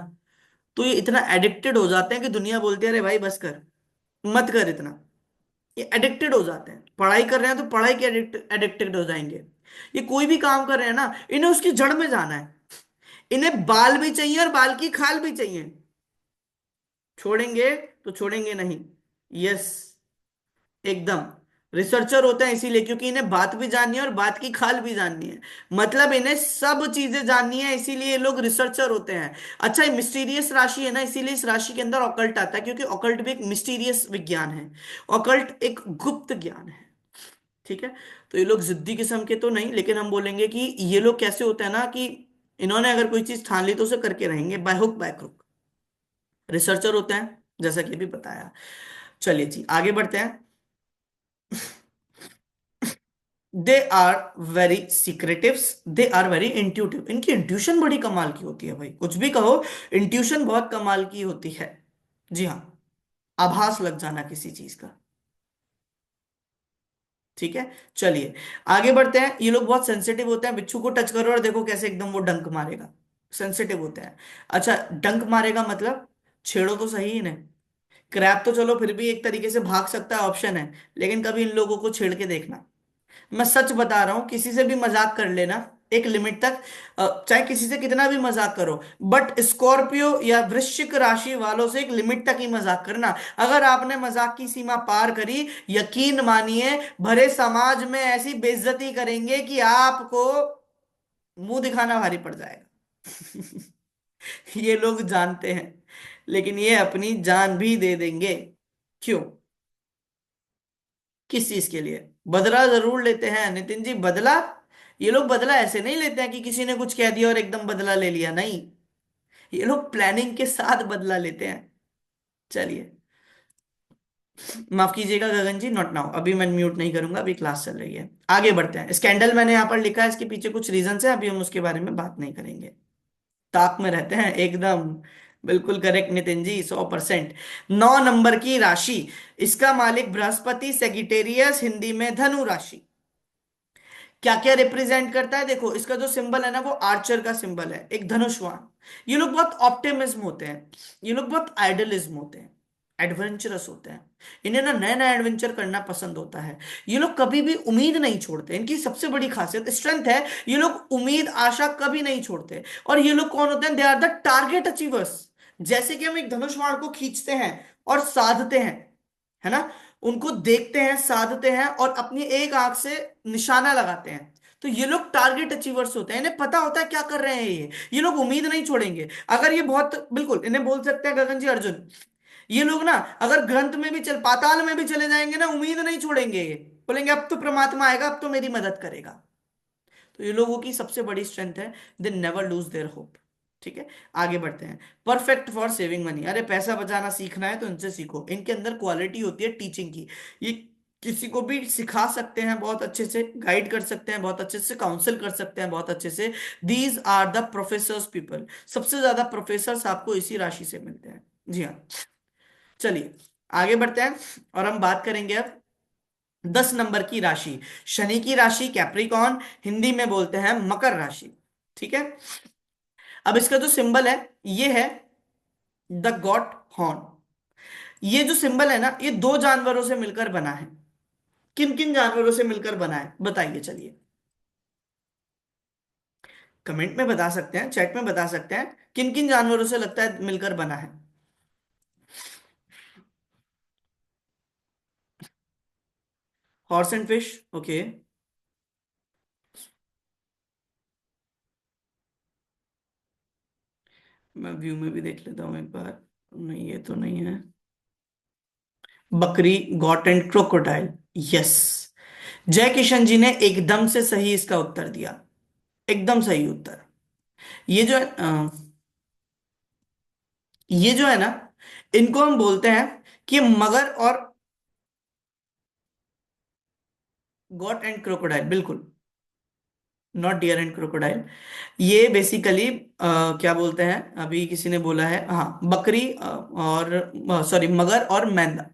तो ये इतना एडिक्टेड हो जाते हैं कि दुनिया बोलती है अरे भाई बस कर, मत कर इतना। ये एडिक्टेड हो जाते हैं। पढ़ाई कर रहे हैं तो पढ़ाई के एडिक्टेड हो जाएंगे। ये कोई भी काम कर रहे हैं ना, इन्हें उसकी जड़ में जाना है। इन्हें बाल भी चाहिए और बाल की खाल भी चाहिए। छोड़ेंगे तो छोड़ेंगे नहीं। यस, एकदम। रिसर्चर होते हैं इसीलिए क्योंकि इन्हें बात भी जाननी है और बात की खाल भी जाननी है। मतलब इन्हें सब चीजें जाननी है, इसीलिए ये लोग रिसर्चर होते हैं। अच्छा, ये मिस्टीरियस राशि है ना, इसीलिए इस राशि के अंदर ऑकल्ट आता है, क्योंकि ऑकल्ट भी एक मिस्टीरियस विज्ञान है। ऑकल्ट एक गुप्त ज्ञान है। ठीक है। तो ये लोग जिद्दी किस्म के तो नहीं, लेकिन हम बोलेंगे कि ये लोग कैसे होते हैं ना कि इन्होंने अगर कोई चीज ठान ली तो उसे करके रहेंगे, by hook by crook. Researcher होते हैं, जैसा कि अभी बताया। चलिए जी, आगे बढ़ते हैं। They are very secretive, they are very intuitive. इनकी इंट्यूशन बड़ी कमाल की होती है भाई, कुछ भी कहो, इंट्यूशन बहुत कमाल की होती है। जी हाँ, आभास लग जाना किसी चीज का। ठीक है। चलिए आगे बढ़ते हैं। ये लोग बहुत सेंसिटिव होते हैं, बिच्छू को टच करो और देखो कैसे एकदम वो डंक मारेगा। सेंसिटिव होते हैं। अच्छा, डंक मारेगा मतलब छेड़ो तो सही इन्हें। क्रैप तो चलो फिर भी एक तरीके से भाग सकता है, ऑप्शन है। लेकिन कभी इन लोगों को छेड़ के देखना। मैं सच बता रहा हूं, किसी से भी मजाक कर लेना एक लिमिट तक, चाहे किसी से कितना भी मजाक करो, बट स्कॉर्पियो या वृश्चिक राशि वालों से एक लिमिट तक ही मजाक करना। अगर आपने मजाक की सीमा पार करी, यकीन मानिए भरे समाज में ऐसी बेइज्जती करेंगे कि आपको मुंह दिखाना भारी पड़ जाएगा। ये लोग जानते हैं, लेकिन ये अपनी जान भी दे देंगे। क्यों? किस चीज के लिए? बदला जरूर लेते हैं नितिन जी, बदला। ये लोग बदला ऐसे नहीं लेते हैं कि किसी ने कुछ कह दिया और एकदम बदला ले लिया, नहीं। ये लोग प्लानिंग के साथ बदला लेते हैं। चलिए, माफ कीजिएगा गगन जी, नॉट नाउ, अभी मैं म्यूट नहीं करूंगा, अभी क्लास चल रही है। आगे बढ़ते हैं। स्कैंडल मैंने यहाँ पर लिखा है, इसके पीछे कुछ रीजन है, अभी हम उसके बारे में बात नहीं करेंगे। ताक में रहते हैं एकदम। बिल्कुल करेक्ट नितिन जी, 100%। 9 नंबर की राशि, इसका मालिक बृहस्पति, सेगिटेरियस, हिंदी में धनु राशि। क्या क्या रिप्रेजेंट करता है देखो, इसका जो सिंबल है ना वो आर्चर का सिंबल है, एक धनुष्वान। ये लोग बहुत ऑप्टिमिज्म होते हैं, ये लोग बहुत आइडलिज्म होते हैं, एडवेंचरस होते हैं। इन्हें ना नया नया एडवेंचर करना पसंद होता है। ये लोग कभी भी उम्मीद नहीं छोड़ते, इनकी सबसे बड़ी खासियत, स्ट्रेंथ है, ये लोग उम्मीद आशा कभी नहीं छोड़ते। और ये लोग कौन होते हैं? They are the target achievers. जैसे कि हम एक धनुष बाण को खींचते हैं और साधते हैं, है ना, उनको देखते हैं, साधते हैं और अपनी एक आंख से निशाना लगाते हैं। तो ये लोग टारगेट अचीवर्स होते हैं, इन्हें पता होता है क्या कर रहे हैं ये लोग उम्मीद नहीं छोड़ेंगे। अगर ये बहुत, बिल्कुल इन्हें बोल सकते हैं गगन जी अर्जुन, ये लोग ना अगर ग्रंथ में भी चल, पाताल में भी चले जाएंगे ना, उम्मीद नहीं छोड़ेंगे। ये बोलेंगे अब तो परमात्मा आएगा, अब तो मेरी मदद करेगा। तो ये लोगों की सबसे बड़ी स्ट्रेंथ है, they never lose their hope. ठीक है। आगे बढ़ते हैं। परफेक्ट फॉर सेविंग मनी, अरे पैसा बचाना सीखना है तो इनसे सीखो। इनके अंदर क्वालिटी होती है टीचिंग की। ये किसी को भी सिखा सकते हैं, बहुत अच्छे से गाइड कर सकते हैं, बहुत अच्छे से काउंसिल कर सकते हैं, बहुत अच्छे से। These are the professors people. सबसे ज्यादा प्रोफेसर्स आपको इसी राशि से मिलते हैं। जी हाँ। चलिए आगे बढ़ते हैं और हम बात करेंगे अब 10 नंबर की राशि, शनि की राशि, कैप्रिकॉन, हिंदी में बोलते हैं मकर राशि। ठीक है। अब इसका जो सिंबल है ये है द गॉट हॉर्न। ये जो सिंबल है ना, ये दो जानवरों से मिलकर बना है। किन किन जानवरों से मिलकर बना है बताइए, चलिए। कमेंट में बता सकते हैं, चैट में बता सकते हैं, किन किन जानवरों से लगता है मिलकर बना है। Horse and fish, okay. मैं व्यू में भी देख लेता हूँ एक बार। नहीं, ये तो नहीं है। बकरी, गॉट एंड क्रोकोडाइल। यस, जय किशन जी ने एकदम से सही इसका उत्तर दिया। एकदम सही उत्तर। ये जो है ये जो है ना, इनको हम बोलते हैं कि मगर और गॉट एंड क्रोकोडाइल, बिल्कुल। Not deer and crocodile. ये बेसिकली क्या बोलते हैं, अभी किसी ने बोला है, हाँ, बकरी और सॉरी मगर और मैंदा,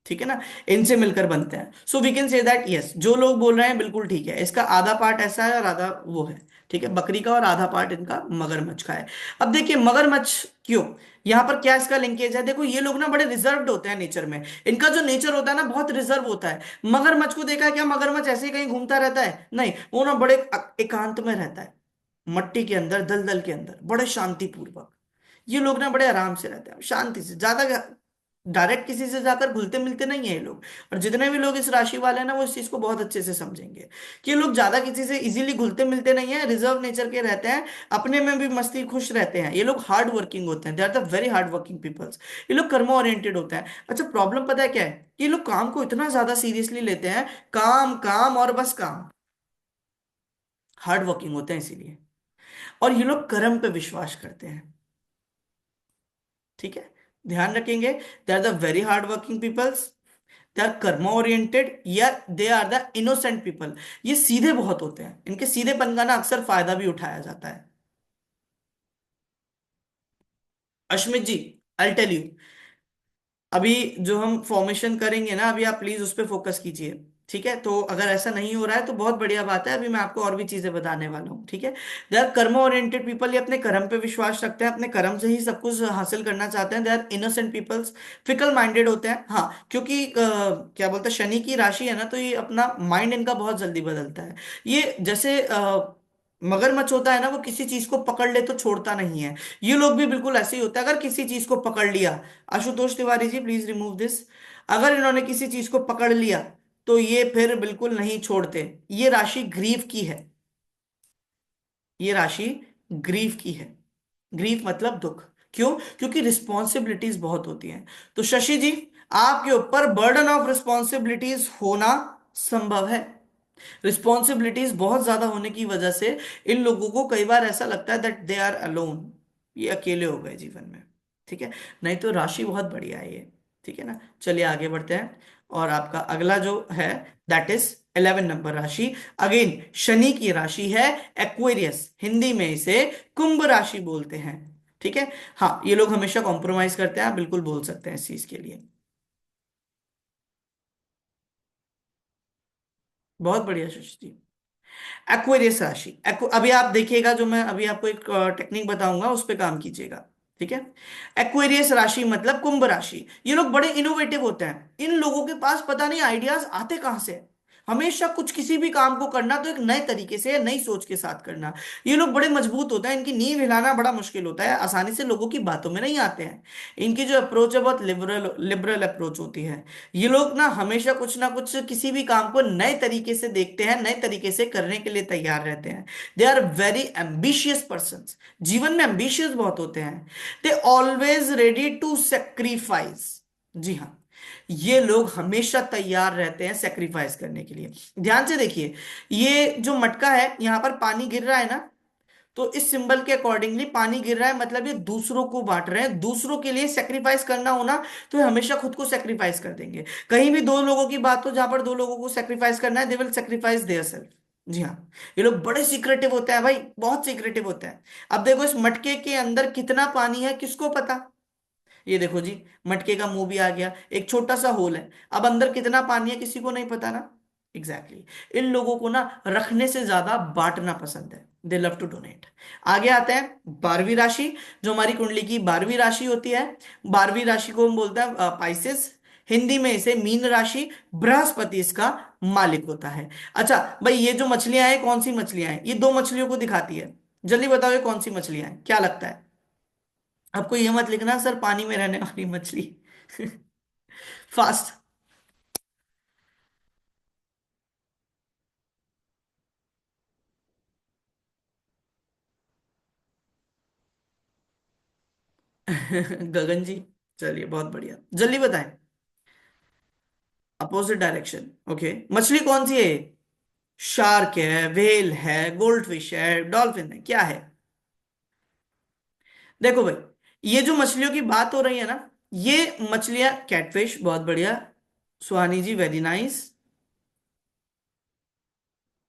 ठीक है ना, इनसे मिलकर बनते हैं। So we can say that yes, जो लोग बोल रहे हैं बिल्कुल ठीक है, इसका आधा पार्ट ऐसा है और आधा वो है। ठीक है, बकरी का, और आधा पार्ट इनका मगरमच्छ का है। अब देखिए मगरमच्छ क्यों, यहाँ पर क्या इसका लिंकेज है। देखो ये लोग ना बड़े रिजर्व्ड होते हैं नेचर में, इनका जो नेचर होता है ना बहुत रिजर्व होता है। मगरमच्छ को देखा है क्या, मगरमच्छ ऐसे ही कहीं घूमता रहता है, नहीं, वो ना बड़े एकांत में रहता है, मट्टी के अंदर, दलदल के अंदर, बड़े शांति पूर्वक। ये लोग ना बड़े आराम से रहते हैं, शांति से, ज्यादा डायरेक्ट किसी से जाकर घुलते मिलते नहीं है ये लोग। और जितने भी लोग इस राशि वाले हैं ना, वो इस चीज को बहुत अच्छे से समझेंगे कि ये लोग ज्यादा किसी से इजीली घुलते मिलते नहीं है, रिजर्व नेचर के रहते हैं, अपने में भी मस्ती खुश रहते हैं। ये लोग हार्ड वर्किंग होते हैं, they are the very hard working peoples. ये लोग कर्म ओरिएंटेड होते हैं। अच्छा, प्रॉब्लम पता है क्या है, कि ये लोग काम को इतना ज्यादा सीरियसली लेते हैं, काम काम और बस काम, हार्ड वर्किंग होते हैं इसीलिए। और ये लोग कर्म पे विश्वास करते हैं। ठीक है, ध्यान रखेंगे, they are the very hard working peoples, they are karma oriented, या they are the innocent people. ये सीधे बहुत होते हैं, इनके सीधेपन का ना अक्सर फायदा भी उठाया जाता है। अश्मित जी, आई टेल यू, अभी जो हम फॉर्मेशन करेंगे ना, अभी आप प्लीज उस पर फोकस कीजिए। ठीक है, तो अगर ऐसा नहीं हो रहा है तो बहुत बढ़िया बात है, अभी मैं आपको और भी चीजें बताने वाला हूँ। ठीक है, दे आर कर्म ओरिएंटेड पीपल, ये अपने कर्म पे विश्वास रखते हैं, अपने कर्म से ही सब कुछ हासिल करना चाहते हैं। They are innocent peoples, fickle minded होते हैं, हाँ, क्योंकि क्या बोलते हैं, शनि की राशि है ना, तो ये अपना माइंड इनका बहुत जल्दी बदलता है। ये जैसे मगरमच्छ होता है ना, वो किसी चीज को पकड़ ले तो छोड़ता नहीं है, ये लोग भी बिल्कुल ऐसे ही होता है, अगर किसी चीज को पकड़ लिया, Ashutosh Tiwari ji please remove this, अगर इन्होंने किसी चीज को पकड़ लिया तो ये फिर बिल्कुल नहीं छोड़ते। ये राशि ग्रीफ की है, ये राशि ग्रीफ की है। ग्रीफ मतलब दुख। क्यों, क्योंकि रिस्पॉन्सिबिलिटीज बहुत होती हैं। तो शशि जी, आपके ऊपर बर्डन ऑफ रिस्पॉन्सिबिलिटीज होना संभव है। रिस्पॉन्सिबिलिटीज बहुत ज्यादा होने की वजह से इन लोगों को कई बार ऐसा लगता है दैट दे आर अलोन, ये अकेले हो गए जीवन में। ठीक है, नहीं तो राशि बहुत बढ़िया है ये। ठीक है ना, चलिए आगे बढ़ते हैं। और आपका अगला जो है, दैट इज 11 नंबर राशि। अगेन शनि की राशि है एक्वेरियस, हिंदी में इसे कुंभ राशि बोलते हैं। ठीक है, हाँ, ये लोग हमेशा कॉम्प्रोमाइज करते हैं, आप बिल्कुल बोल सकते हैं इस चीज के लिए। बहुत बढ़िया शशि जी। एक्वेरियस राशि, अभी आप देखिएगा, जो मैं अभी आपको एक टेक्निक बताऊंगा उस पे काम कीजिएगा। ठीक है, एक्वेरियस राशि मतलब कुंभ राशि, ये लोग बड़े इनोवेटिव होते हैं, इन लोगों के पास पता नहीं आइडियाज आते कहां से हैं। हमेशा कुछ किसी भी काम को करना तो एक नए तरीके से, नई सोच के साथ करना। ये लोग बड़े मजबूत होते हैं, इनकी नींव हिलाना बड़ा मुश्किल होता है, आसानी से लोगों की बातों में नहीं आते हैं। इनकी जो अप्रोच है बहुत लिबरल लिबरल अप्रोच होती है। ये लोग ना कुछ किसी भी काम को नए तरीके से देखते हैं, नए तरीके से करने के लिए तैयार रहते हैं। They are very ambitious person, जीवन में एम्बिशियस बहुत होते हैं। They always ready to sacrifice, जी हाँ, ये लोग हमेशा तैयार रहते हैं सेक्रीफाइस करने के लिए। ध्यान से देखिए, ये जो मटका है, यहां पर पानी गिर रहा है ना, तो इस सिंबल के अकॉर्डिंगली पानी गिर रहा है, मतलब ये दूसरों को बांट रहे हैं, दूसरों के लिए सेक्रीफाइस करना होना, तो ये हमेशा खुद को सेक्रीफाइस कर देंगे। कहीं भी दो लोगों की बात हो जहां पर दो लोगों को सेक्रीफाइस करना है, they will sacrifice their self. जी हाँ, ये लोग बड़े सीक्रेटिव होते हैं भाई, बहुत सीक्रेटिव होते हैं। अब देखो इस मटके के अंदर कितना पानी है किसको पता। ये देखो जी, मटके का मुंह भी आ गया, एक छोटा सा होल है, अब अंदर कितना पानी है किसी को नहीं पता ना। Exactly exactly. इन लोगों को ना रखने से ज्यादा बांटना पसंद है, दे लव टू डोनेट। आगे आते हैं 12वीं राशि, जो हमारी कुंडली की 12वीं राशि होती है। 12वीं राशि को हम बोलते हैं पाइसेस, हिंदी में इसे मीन राशि, बृहस्पति इसका मालिक होता है। अच्छा भाई, ये जो मछलियां हैं कौन सी मछलियां हैं, ये दो मछलियों को दिखाती है, जल्दी बताओ ये कौन सी मछलियां हैं, क्या लगता है आपको। ये मत लिखना सर पानी में रहने वाली मछली। फास्ट। गगन जी, चलिए बहुत बढ़िया, जल्दी बताएं। Opposite direction, okay. मछली कौन सी है? शार्क है, व्हेल है, गोल्ड फिश है, डॉल्फिन है, क्या है? देखो भाई, ये जो मछलियों की बात हो रही है ना, ये मछलियां कैटफिश, बहुत बढ़िया। सुहानी जी वेरी नाइस।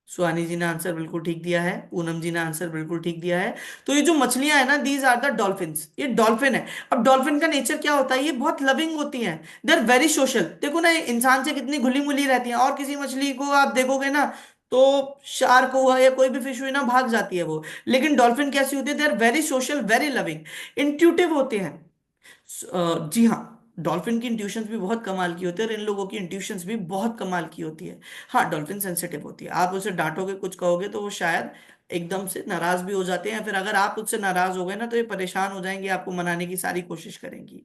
सुहानी जी ने आंसर बिल्कुल ठीक दिया है, पूनम जी ने आंसर बिल्कुल ठीक दिया है। तो ये जो मछलियां है ना, दीज आर द डॉल्फिन्स, ये डॉल्फिन है। अब डॉल्फिन का नेचर क्या होता है, ये बहुत लविंग होती हैं। They are very social. देखो ना, ये इंसान से कितनी घुली मुली रहती हैं, और किसी मछली को आप देखोगे ना, तो शार्क हुआ या कोई भी फिश हुई ना, भाग जाती है वो। लेकिन डॉल्फिन कैसी होती है? They are very social, very loving, intuitive होते हैं। जी हाँ, डॉल्फिन की इंट्यूशंस भी बहुत कमाल की होती है, और इन लोगों की इंट्यूशंस भी बहुत कमाल की होती है। हाँ, डॉल्फिन सेंसिटिव होती है, आप उसे डांटोगे, कुछ कहोगे तो वो शायद एकदम से नाराज भी हो जाते हैं, फिर अगर आप उससे नाराज हो गए ना, तो ये परेशान हो जाएंगे, आपको मनाने की सारी कोशिश करेंगी।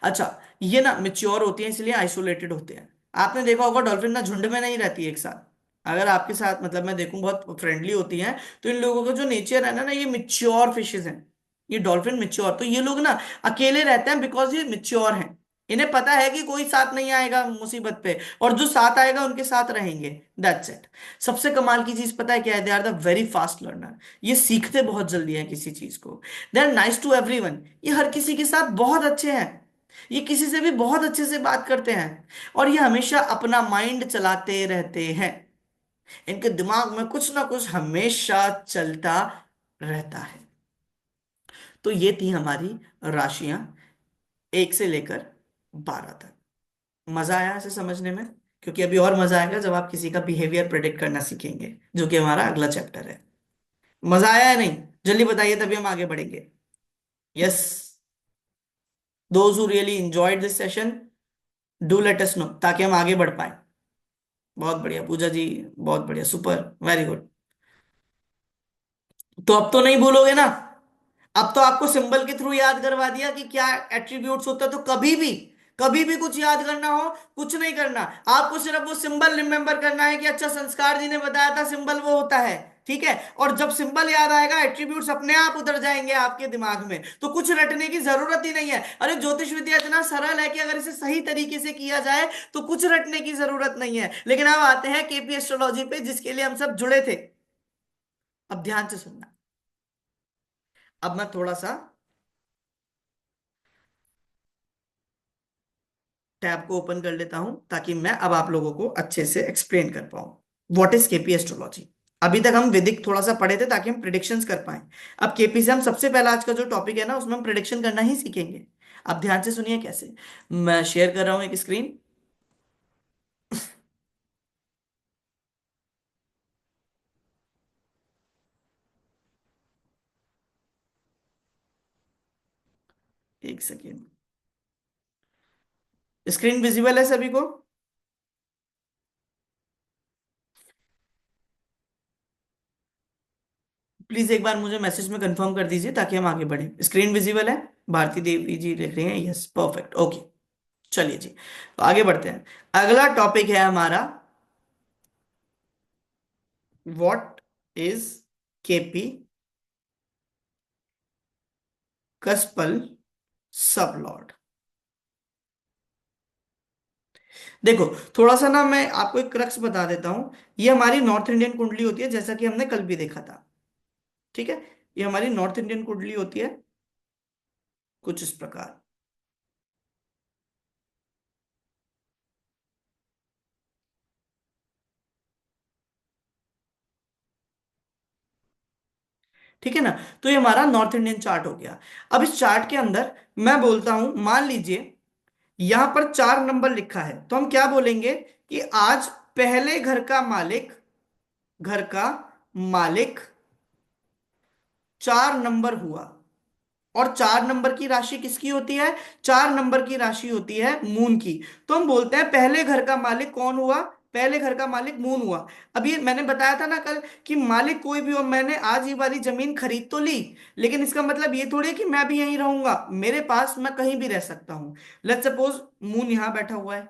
अच्छा, ये ना मेच्योर होती है, इसलिए आइसोलेटेड होते हैं। आपने देखा होगा, डॉल्फिन ना झुंड में नहीं रहती एक साथ। अगर आपके साथ, मतलब मैं देखूं, बहुत फ्रेंडली होती हैं। तो इन लोगों का जो नेचर है ना, ये मिच्योर फिशेज हैं। ये डॉल्फिन मिच्योर, तो ये लोग ना अकेले रहते हैं, बिकॉज ये मिच्योर हैं। इन्हें पता है कि कोई साथ नहीं आएगा मुसीबत पे, और जो साथ आएगा उनके साथ रहेंगे। That's it. सबसे कमाल की चीज पता है क्या है? They are the very fast learner. ये सीखते बहुत जल्दी है किसी चीज को। They are nice to everyone, ये हर किसी के साथ बहुत अच्छे हैं। ये किसी से भी बहुत अच्छे से बात करते हैं। और ये हमेशा अपना माइंड चलाते रहते हैं। इनके दिमाग में कुछ ना कुछ हमेशा चलता रहता है। तो ये थी हमारी राशियां, 1 से लेकर 12 तक। मजा आया इसे समझने में? क्योंकि अभी और मजा आएगा जब आप किसी का बिहेवियर प्रेडिक्ट करना सीखेंगे, जो कि हमारा अगला चैप्टर है। मजा आया है नहीं? जल्दी बताइए, तभी हम आगे बढ़ेंगे। Yes. Those who really enjoyed this session, do let us know, ताकि हम आगे बढ़ पाए। बहुत बढ़िया पूजा जी, बहुत बढ़िया, सुपर, वेरी गुड। तो अब तो नहीं भूलोगे ना? अब तो आपको सिंबल के थ्रू याद करवा दिया कि क्या एट्रीब्यूट्स होता है, तो कभी भी कुछ याद करना हो, कुछ नहीं करना। आपको सिर्फ वो सिंबल रिमेंबर करना है कि अच्छा, संस्कार जी ने बताया था सिंबल वो होता है। ठीक है, और जब सिंबल याद आएगा, एट्रीब्यूट्स अपने आप उतर जाएंगे आपके दिमाग में, तो कुछ रटने की जरूरत ही नहीं है। अरे ज्योतिष विद्या इतना सरल है कि अगर इसे सही तरीके से किया जाए तो कुछ रटने की जरूरत नहीं है। लेकिन अब आते हैं केपी एस्ट्रोलॉजी पे, जिसके लिए हम सब जुड़े थे। अब ध्यान से सुनना। अब मैं थोड़ा सा टैब को ओपन कर लेता हूं, ताकि मैं अब आप लोगों को अच्छे से एक्सप्लेन कर पाऊं व्हाट इज केपी एस्ट्रोलॉजी। अभी तक हम वैदिक थोड़ा सा पढ़े थे, ताकि हम प्रिडिक्शंस कर पाए। अब केपी से हम सबसे पहला आज का जो टॉपिक है ना, उसमें हम प्रिडिक्शन करना ही सीखेंगे। अब ध्यान से सुनिए कैसे। मैं शेयर कर रहा हूं एक स्क्रीन। एक सेकेंड। स्क्रीन विजिबल है सभी को? प्लीज एक बार मुझे मैसेज में कंफर्म कर दीजिए, ताकि हम आगे बढ़े। स्क्रीन विजिबल है? भारती देवी जी लिख रही हैं यस, परफेक्ट, ओके। चलिए जी, तो आगे बढ़ते हैं। अगला टॉपिक है हमारा, व्हाट इज केपी कस्पल सब लॉर्ड। देखो, थोड़ा सा ना मैं आपको एक क्रक्स बता देता हूं। ये हमारी नॉर्थ इंडियन कुंडली होती है, जैसा कि हमने कल भी देखा था। ठीक है, ये हमारी नॉर्थ इंडियन कुंडली होती है, कुछ इस प्रकार। ठीक है ना? तो ये हमारा नॉर्थ इंडियन चार्ट हो गया। अब इस चार्ट के अंदर मैं बोलता हूं, मान लीजिए यहां पर 4 नंबर लिखा है, तो हम क्या बोलेंगे कि आज पहले घर का मालिक 4 नंबर हुआ। और 4 नंबर की राशि किसकी होती है? 4 नंबर की राशि होती है मून की। तो हम बोलते हैं पहले घर का मालिक कौन हुआ? पहले घर का मालिक मून हुआ। अब ये मैंने बताया था ना कल, कि मालिक कोई भी हो, मैंने आज ये वाली जमीन खरीद तो ली, लेकिन इसका मतलब ये थोड़ी है कि मैं भी यहीं रहूंगा। मेरे पास मैं कहीं भी रह सकता हूं। लेट्स सपोज मून यहां बैठा हुआ है।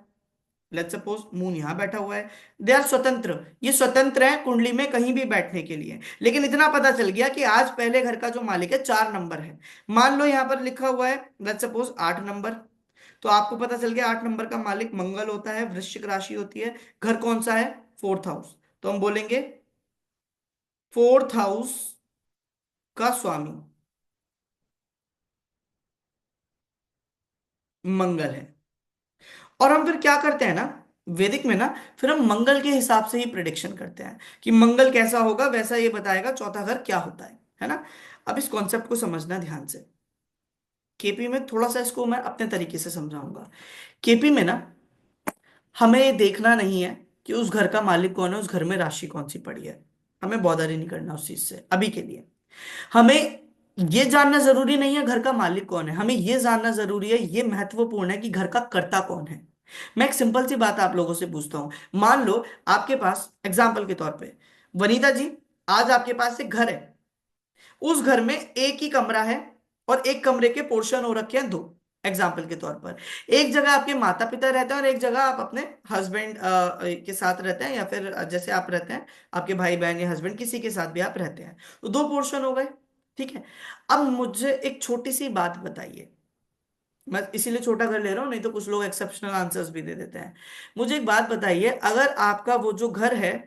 लेट्स सपोज मून यहां बैठा हुआ है। दे आर स्वतंत्र, ये स्वतंत्र है कुंडली में कहीं भी बैठने के लिए। लेकिन इतना पता चल गया कि आज पहले घर का जो मालिक है 4 नंबर है। मान लो यहां पर लिखा हुआ है लेट्स सपोज 8 नंबर। तो आपको पता चल गया 8 नंबर का मालिक मंगल होता है, वृश्चिक राशि होती है। घर कौन सा है? Fourth house. तो हम बोलेंगे फोर्थ हाउस का स्वामी मंगल है। और हम फिर क्या करते हैं ना, वैदिक में ना, फिर हम मंगल के हिसाब से ही प्रिडिक्शन करते हैं कि मंगल कैसा होगा वैसा ये बताएगा चौथा घर क्या होता है ना। अब इस कॉन्सेप्ट को समझना ध्यान से। केपी में थोड़ा सा इसको मैं अपने तरीके से समझाऊंगा। केपी में ना हमें ये देखना नहीं है कि उस घर का मालिक कौन है, उस घर में राशि कौन सी पड़ी है। हमें बॉदर ही नहीं करना उस चीज से अभी के लिए। हमें ये जानना जरूरी नहीं है घर का मालिक कौन है, हमें ये जानना जरूरी है, ये महत्वपूर्ण है कि घर का कर्ता कौन है। मैं एक सिंपल सी बात आप लोगों से पूछता हूं। मान लो आपके पास एग्जाम्पल के तौर पे, वनीता जी, आज आपके पास एक घर है। उस घर में एक ही कमरा है और एक कमरे के पोर्शन हो रखे हैं दो। एग्जाम्पल के तौर पर, एक जगह आपके माता पिता रहते हैं और एक जगह आप अपने हस्बैंड के साथ रहते हैं, या फिर जैसे आप रहते हैं आपके भाई बहन या हस्बैंड किसी के साथ भी आप रहते हैं। तो दो पोर्शन हो गए। ठीक है। अब मुझे एक छोटी सी बात बताइए। मैं इसीलिए छोटा कर ले रहा हूं, नहीं तो कुछ लोग एक्सेप्शनल आंसर्स भी दे देते हैं। मुझे एक बात बताइए, अगर आपका वो जो घर है,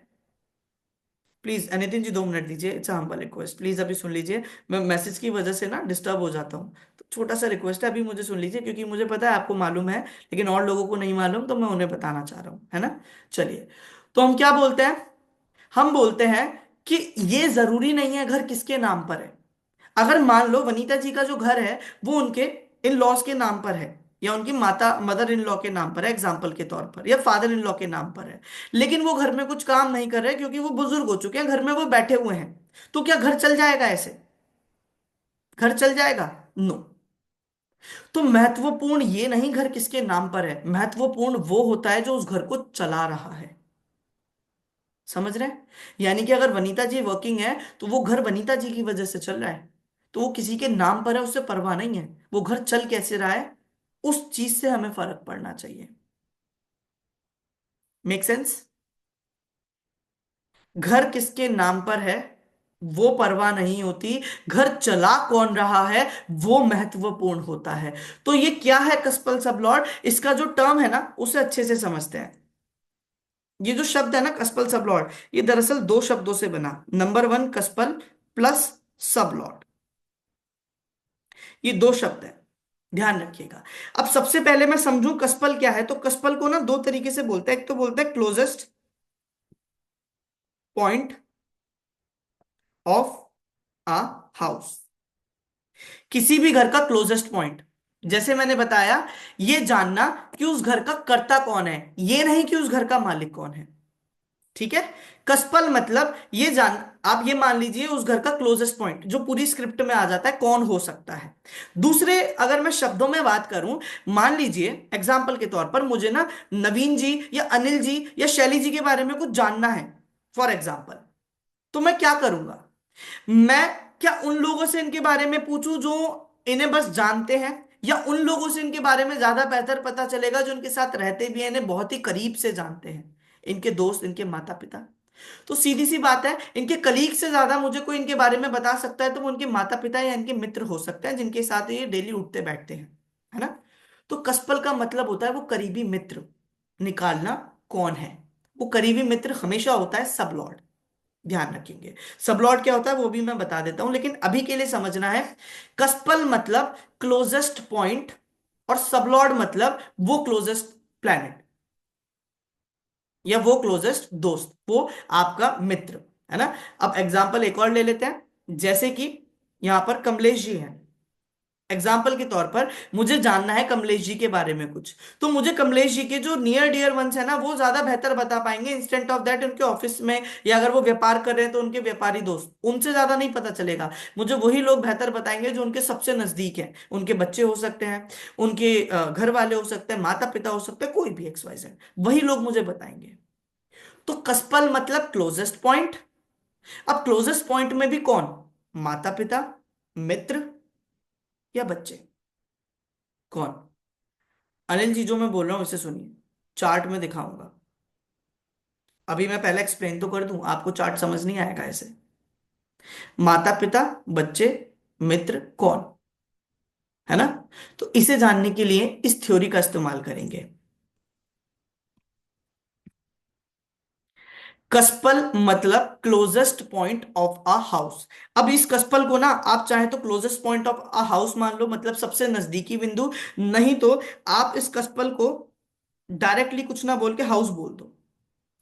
प्लीज नितिन जी 2 मिनट दीजिए, इट्स हम्बल रिक्वेस्ट, प्लीज अभी सुन लीजिए। मैं मैसेज की वजह से ना डिस्टर्ब हो जाता हूँ, तो छोटा सा रिक्वेस्ट है, अभी मुझे सुन लीजिए, क्योंकि मुझे पता है आपको मालूम है लेकिन और लोगों को नहीं मालूम, तो मैं उन्हें बताना चाह रहा हूँ, है ना। चलिए, तो हम क्या बोलते हैं? हम बोलते हैं कि ये जरूरी नहीं है घर किसके नाम पर है। अगर मान लो वनीता जी का जो घर है वो उनके इन लॉज के नाम पर है, या उनकी माता मदर इन लॉ के नाम पर है एग्जाम्पल के तौर पर, या फादर इन लॉ के नाम पर है, लेकिन वो घर में कुछ काम नहीं कर रहे क्योंकि वो बुजुर्ग हो चुके हैं, घर में वो बैठे हुए हैं, तो क्या घर चल जाएगा ऐसे? घर चल जाएगा? नो। तो महत्वपूर्ण ये नहीं घर किसके नाम पर है, महत्वपूर्ण वो होता है जो उस घर को चला रहा है। समझ रहे हैं? यानी कि अगर वनीता जी वर्किंग है तो वो घर वनीता जी की वजह से चल रहा है, तो वो किसी के नाम पर है उससे परवाह नहीं है, वो घर चल कैसे रहा है उस चीज से हमें फर्क पड़ना चाहिए। Make sense? घर किसके नाम पर है वो परवाह नहीं होती, घर चला कौन रहा है वो महत्वपूर्ण होता है। तो ये क्या है कस्पल सबलॉर्ड, इसका जो टर्म है ना उसे अच्छे से समझते हैं। ये जो शब्द है ना कस्पल सबलॉर्ड, ये दरअसल दो शब्दों से बना, नंबर वन कस्पल प्लस सबलॉर्ड, ये दो शब्द हैं, ध्यान रखिएगा। अब सबसे पहले मैं समझूं कस्पल क्या है, तो कस्पल को ना दो तरीके से बोलते हैं, एक तो बोलते हैं closest point of a house, किसी भी घर का क्लोजेस्ट पॉइंट। जैसे मैंने बताया, ये जानना कि उस घर का कर्ता कौन है, ये नहीं कि उस घर का मालिक कौन है। ठीक है। कस्पल मतलब ये जान, आप ये मान लीजिए उस घर का क्लोजेस्ट पॉइंट जो पूरी स्क्रिप्ट में आ जाता है कौन हो सकता है। दूसरे अगर मैं शब्दों में बात करूं, मान लीजिए एग्जाम्पल के तौर पर मुझे ना नवीन जी या अनिल जी या शैली जी के बारे में कुछ जानना है, फॉर एग्जाम्पल, तो मैं क्या करूंगा? मैं क्या उन लोगों से इनके बारे में पूछूं जो इन्हें बस जानते हैं, या उन लोगों से इनके बारे में ज्यादा बेहतर पता चलेगा जो इनके साथ रहते भी हैं, इन्हें बहुत ही करीब से जानते हैं, इनके दोस्त, इनके माता पिता। तो सीधी सी बात है, इनके कलीग से ज्यादा मुझे कोई इनके बारे में बता सकता है तो वो उनके माता पिता या इनके मित्र हो सकते हैं जिनके साथ ये डेली उठते बैठते हैं, है ना। तो कस्पल का मतलब होता है वो करीबी मित्र निकालना कौन है। वो करीबी मित्र हमेशा होता है सब लॉर्ड, ध्यान रखेंगे। सबलॉर्ड क्या होता है वो भी मैं बता देता हूं, लेकिन अभी के लिए समझना है, कस्पल मतलब क्लोजेस्ट पॉइंट, और सबलॉर्ड मतलब वो क्लोजेस्ट प्लैनेट, या वो क्लोजेस्ट दोस्त, वो आपका मित्र, है ना। अब एग्जाम्पल एक और ले लेते हैं, जैसे कि यहां पर कमलेश जी हैं। एग्जाम्पल के तौर पर मुझे जानना है कमलेश जी के बारे में कुछ, तो मुझे कमलेश जी के जो नियर डियर वंस है ना वो ज्यादा बेहतर बता पाएंगे इंस्टेंट ऑफ दैट उनके ऑफिस में, या अगर वो व्यापार कर रहे हैं तो उनके व्यापारी दोस्त, उनसे ज्यादा नहीं पता चलेगा। मुझे वही लोग बेहतर बताएंगे जो उनके सबसे नजदीक हैं, उनके बच्चे हो सकते हैं, उनके घर वाले हो सकते हैं, माता पिता हो सकते हैं, कोई भी एक्स वाई जेड, वही लोग मुझे बताएंगे। तो कस्पल मतलब क्लोजेस्ट पॉइंट। अब क्लोजेस्ट पॉइंट में भी कौन? माता पिता, मित्र, या बच्चे? कौन? अनिल जी जो मैं बोल रहा हूं इसे सुनिए, चार्ट में दिखाऊंगा। अभी मैं पहले एक्सप्लेन तो कर दूं, आपको चार्ट समझ नहीं आएगा ऐसे। माता पिता, बच्चे, मित्र, कौन? है ना। तो इसे जानने के लिए इस थ्योरी का इस्तेमाल करेंगे। कस्पल मतलब closest point of a house. अब इस कस्पल को ना आप चाहे तो closest point of a house मान लो, मतलब सबसे नजदीकी बिंदु। नहीं तो आप इस कस्पल को डायरेक्टली कुछ ना बोल के हाउस बोल दो।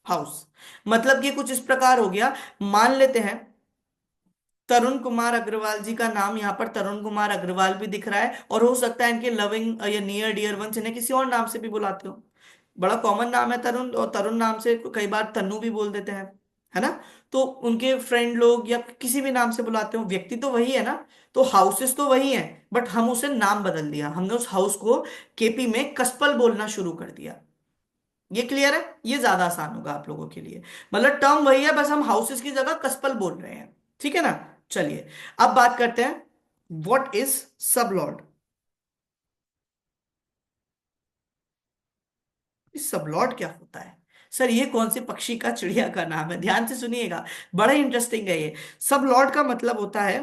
हाउस मतलब कि कुछ इस प्रकार हो गया। मान लेते हैं तरुण कुमार अग्रवाल जी का नाम यहाँ पर तरुण कुमार अग्रवाल भी दिख रहा है, और हो सकता है इनके लविंग या नियर डियर वंस इन्हें किसी और नाम से भी बुलाते हो। बड़ा कॉमन नाम है तरुण, और तरुण नाम से कई बार तन्नू भी बोल देते हैं, है ना। तो उनके फ्रेंड लोग या किसी भी नाम से बुलाते हो, व्यक्ति तो वही है ना। तो हाउसेस तो वही है, बट हम उसे नाम बदल दिया, हमने उस हाउस को केपी में कस्पल बोलना शुरू कर दिया। ये क्लियर है, ये ज्यादा आसान होगा आप लोगों के लिए। मतलब टर्म वही है, बस हम हाउसेस की जगह कस्पल बोल रहे हैं। ठीक है ना। चलिए अब बात करते हैं, व्हाट इज सबलॉर्ड। सबलॉर्ड क्या होता है? सर ये कौन सी पक्षी का चिड़िया का नाम है? ध्यान से सुनिएगा, बड़ा इंटरेस्टिंग है ये। सबलॉर्ड का मतलब होता है,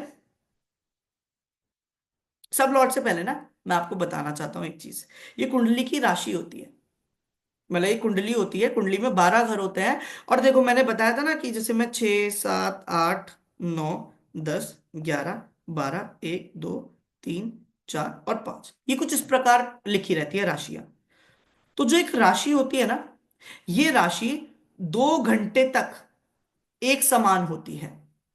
सबलॉर्ड से पहले ना मैं आपको बताना चाहता हूँ एक चीज। ये कुंडली की राशि होती है, मतलब एक कुंडली होती है, कुंडली में 12 घर होते हैं। और देखो मैंने बताया था ना कि जैसे मैं 6 7 8 9 10 11 12 1 2 3 4 और 5, ये कुछ इस प्रकार लिखी रहती है राशियां। तो जो एक राशि होती है ना, ये राशि 2 घंटे तक एक समान होती है।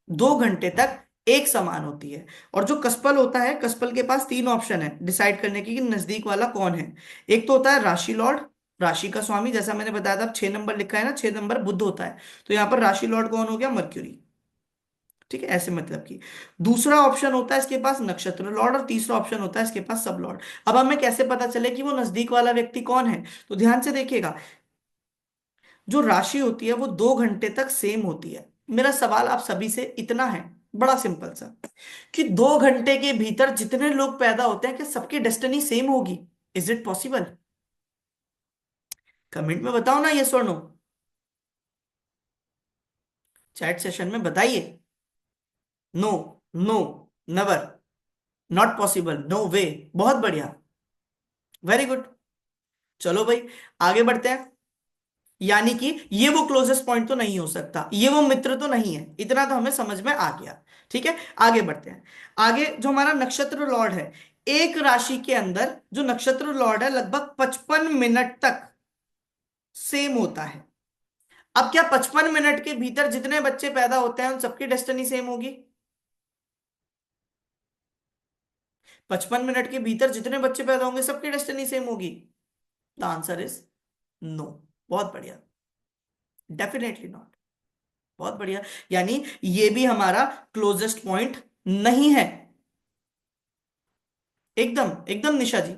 2 घंटे तक एक समान होती है। और जो कस्पल होता है, कस्पल के पास 3 ऑप्शन है डिसाइड करने की कि नजदीक वाला कौन है। एक तो होता है राशि लॉर्ड, राशि का स्वामी, जैसा मैंने बताया था 6 नंबर लिखा है ना, 6 नंबर बुध होता है। तो यहां पर राशि लॉर्ड कौन हो गया? मर्क्यूरी। ठीक है, ऐसे मतलब कि दूसरा ऑप्शन होता है इसके पास नक्षत्र लॉर्ड, और तीसरा ऑप्शन होता है इसके पास सब लॉर्ड। अब हमें कैसे पता चले कि वो नजदीक वाला व्यक्ति कौन है? तो ध्यान से देखिएगा, जो राशि होती है वो 2 घंटे तक सेम होती है। मेरा सवाल आप सभी से इतना है, बड़ा सिंपल सा, कि 2 घंटे के भीतर जितने लोग पैदा होते हैं क्या सबकी डेस्टिनी सेम होगी? Is it possible? कमेंट में बताओ ना, यस और नो। चैट सेशन में बताइए। No, no, never, not possible, no way. बहुत बढ़िया, वेरी गुड। चलो भाई, आगे बढ़ते हैं। यानी कि ये वो क्लोजेस्ट पॉइंट तो नहीं हो सकता, ये वो मित्र तो नहीं है, इतना तो हमें समझ में आ गया। ठीक है, आगे बढ़ते हैं। आगे जो हमारा नक्षत्र लॉर्ड है, एक राशि के अंदर जो नक्षत्र लॉर्ड है लगभग 55 मिनट तक सेम होता है। अब क्या 55 मिनट के भीतर जितने बच्चे पैदा होते हैं उन सबकी डेस्टिनी सेम होगी? 55 मिनट के भीतर जितने बच्चे पैदा होंगे सबकी डेस्टिनी सेम होगी? The answer is no. बहुत बढ़िया, डेफिनेटली नॉट। बहुत बढ़िया, यानी ये भी हमारा क्लोजेस्ट पॉइंट नहीं है। एकदम एकदम निशा जी,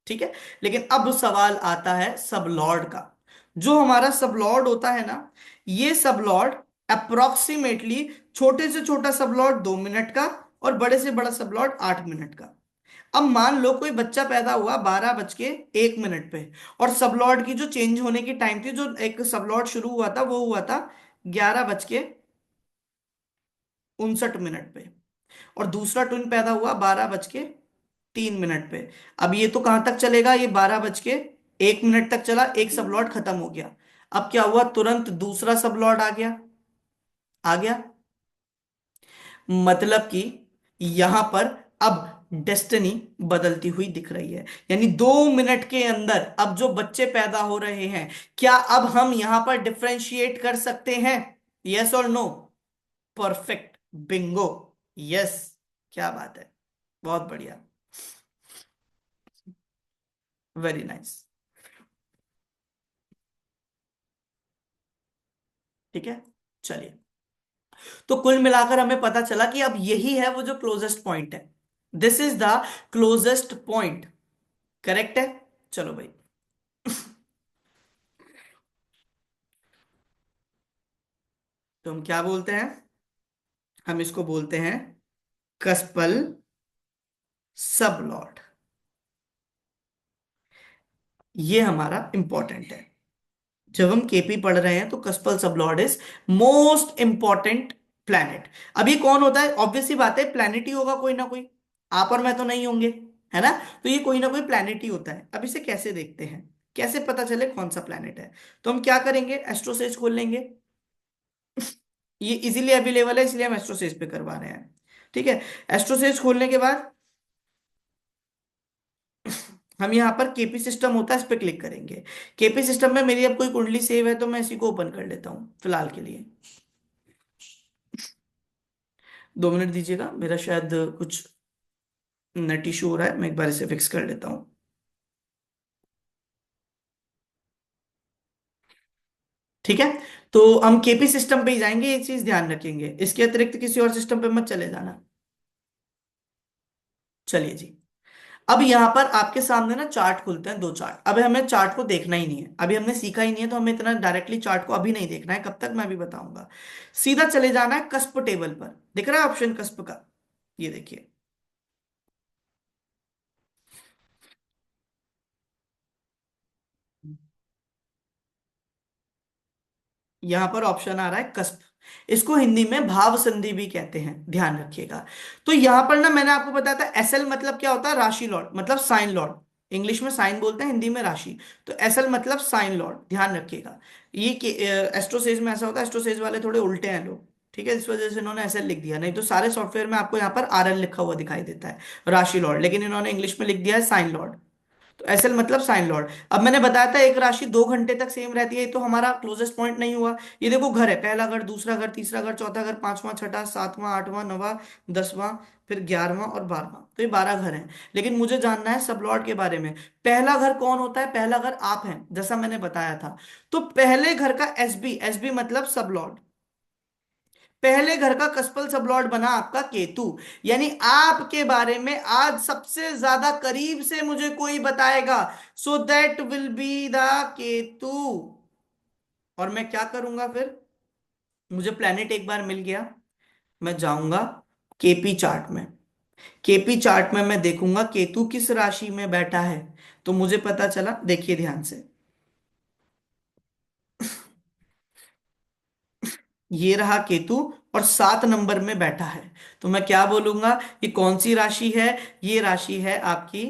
ठीक है। लेकिन अब सवाल आता है सबलॉर्ड का। जो हमारा सबलॉर्ड होता है ना, ये सबलॉर्ड अप्रोक्सीमेटली, छोटे से छोटा सबलॉर्ड 2 मिनट का, और बड़े से बड़ा सबलॉर्ड 8 मिनट का। अब मान लो कोई बच्चा पैदा हुआ 12 बज के 1 मिनट पे, और सबलॉर्ड की जो चेंज होने की टाइम थी, जो एक सबलॉर्ड शुरू हुआ था वो हुआ था 11 बज के 59 मिनट पे, और दूसरा ट्विन पैदा हुआ 12 बज के 3 मिनट पे। अब ये तो कहां तक चलेगा? ये 12 बज के 1 मिनट तक चला, एक सबलॉट खत्म हो गया। अब क्या हुआ? तुरंत दूसरा सबलॉट आ गया। आ गया, मतलब कि यहां पर अब डेस्टिनी बदलती हुई दिख रही है। यानी 2 मिनट के अंदर अब जो बच्चे पैदा हो रहे हैं, क्या अब हम यहां पर डिफरेंशिएट कर सकते हैं? यस और नो? Perfect, Bingo, yes. क्या बात है, बहुत बढ़िया, वेरी नाइस। ठीक है, चलिए। तो कुल मिलाकर हमें पता चला कि अब यही है वो जो क्लोजेस्ट पॉइंट है। This is the closest point, correct है। चलो भाई, तो हम क्या बोलते हैं? हम इसको बोलते हैं कस्पल सबलॉर्ड। ये हमारा इंपॉर्टेंट है। जब हम केपी पढ़ रहे हैं तो कस्पल sublord is most important planet. अब ये कौन होता है? ऑब्वियसली बात है, प्लैनेट ही होगा कोई ना कोई, आप और मैं तो नहीं होंगे। है ना। तो ये कोई ना कोई प्लैनेट ही होता है। अब इसे कैसे देखते हैं, कैसे पता चले कौन सा प्लैनेट है। तो हम क्या करेंगे, एस्ट्रोसेज खोल लेंगे। ये इजीली अवेलेबल है, इसलिए हम एस्ट्रोसेज पे करवा रहे हैं। ठीक है। एस्ट्रोसेज खोलने के बाद हम यहाँ पर केपी सिस्टम होता है, इस पे क्लिक करेंगे। केपी सिस्टम में मेरी अब कोई कुंडली सेव है, तो मैं इसी को ओपन कर लेता हूँ फिलहाल के लिए। 2 मिनट दीजिएगा, मेरा शायद कुछ नेट इशू हो रहा है, मैं एक बार इसे फिक्स कर लेता हूँ। ठीक है। तो हम केपी सिस्टम पे ही जाएंगे, ये चीज ध्यान रखेंगे, इसके अतिरिक्त किसी और सिस्टम पे मत चले जाना। चलिए जी। अब यहाँ पर आपके सामने ना चार्ट खुलते हैं, 2 चार्ट। अब हमें चार्ट को देखना ही नहीं है, अभी हमने सीखा ही नहीं है, तो हमें इतना डायरेक्टली चार्ट को अभी नहीं देखना है, कब तक मैं अभी बताऊंगा। सीधा चले जाना है कस्प टेबल पर। दिख रहा है ऑप्शन कस्प का, ये देखिए। यहां पर ऑप्शन आ रहा है कस्प। इसको हिंदी में भाव संधि भी कहते हैं, ध्यान रखिएगा। तो यहां पर ना मैंने आपको बताया था एसएल मतलब क्या होता है, राशि लॉर्ड मतलब साइन लॉर्ड। इंग्लिश में साइन बोलते हैं, हिंदी में राशि। तो एसएल मतलब साइन लॉर्ड, ध्यान रखिएगा। ये एस्ट्रोसेज में ऐसा होता है, एस्ट्रोसेज वाले थोड़े उल्टे हैं लोग। ठीक है, इस वजह से इन्होंने एसएल लिख दिया, नहीं तो सारे सॉफ्टवेयर में आपको यहाँ पर आरएल लिखा हुआ दिखाई देता है, राशि लॉर्ड, लेकिन इन्होंने इंग्लिश में लिख दिया है साइन लॉर्ड। तो एसएल मतलब साइन लॉर्ड। अब मैंने बताया था एक राशि 2 घंटे तक सेम रहती है, ये तो हमारा क्लोजेस्ट पॉइंट नहीं हुआ। ये देखो घर है, पहला घर, दूसरा घर, तीसरा घर, चौथा घर, पांचवा, छठा, सातवां, आठवां, नवा, 10वां, फिर 11वां और 12वां, तो ये 12 घर हैं। लेकिन मुझे जानना है सब लॉर्ड के बारे में। पहला घर कौन होता है, पहला घर आप हैं, जैसा मैंने बताया था। तो पहले घर का एसबी, एसबी मतलब सब लॉर्ड। पहले घर का कस्पल सबलॉर्ड बना आपका केतु। यानी आपके बारे में आज सबसे ज्यादा करीब से मुझे कोई बताएगा, so that will be the Ketu. और मैं क्या करूंगा फिर, मुझे प्लेनेट एक बार मिल गया, मैं जाऊंगा केपी चार्ट में। केपी चार्ट में मैं देखूंगा केतु किस राशि में बैठा है। तो मुझे पता चला, देखिए ध्यान से, ये रहा केतु, और 7 नंबर में बैठा है। तो मैं क्या बोलूंगा, ये कौन सी राशि है, ये राशि है आपकी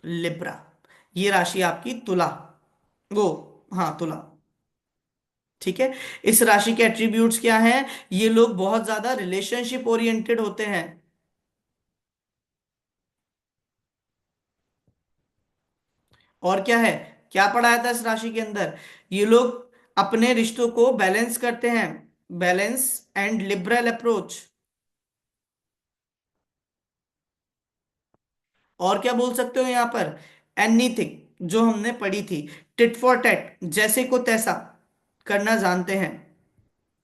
लिब्रा। ये राशि आपकी तुला, वो, हाँ तुला। ठीक है। इस राशि के एट्रीब्यूट्स क्या हैं, ये लोग बहुत ज्यादा रिलेशनशिप ओरिएंटेड होते हैं। और क्या है, क्या पढ़ाया था इस राशि के अंदर, ये लोग अपने रिश्तों को बैलेंस करते हैं, बैलेंस एंड लिबरल अप्रोच। और क्या बोल सकते हो यहां पर, एनीथिंग जो हमने पढ़ी थी, टिट फॉर टैट, जैसे को तैसा करना जानते हैं।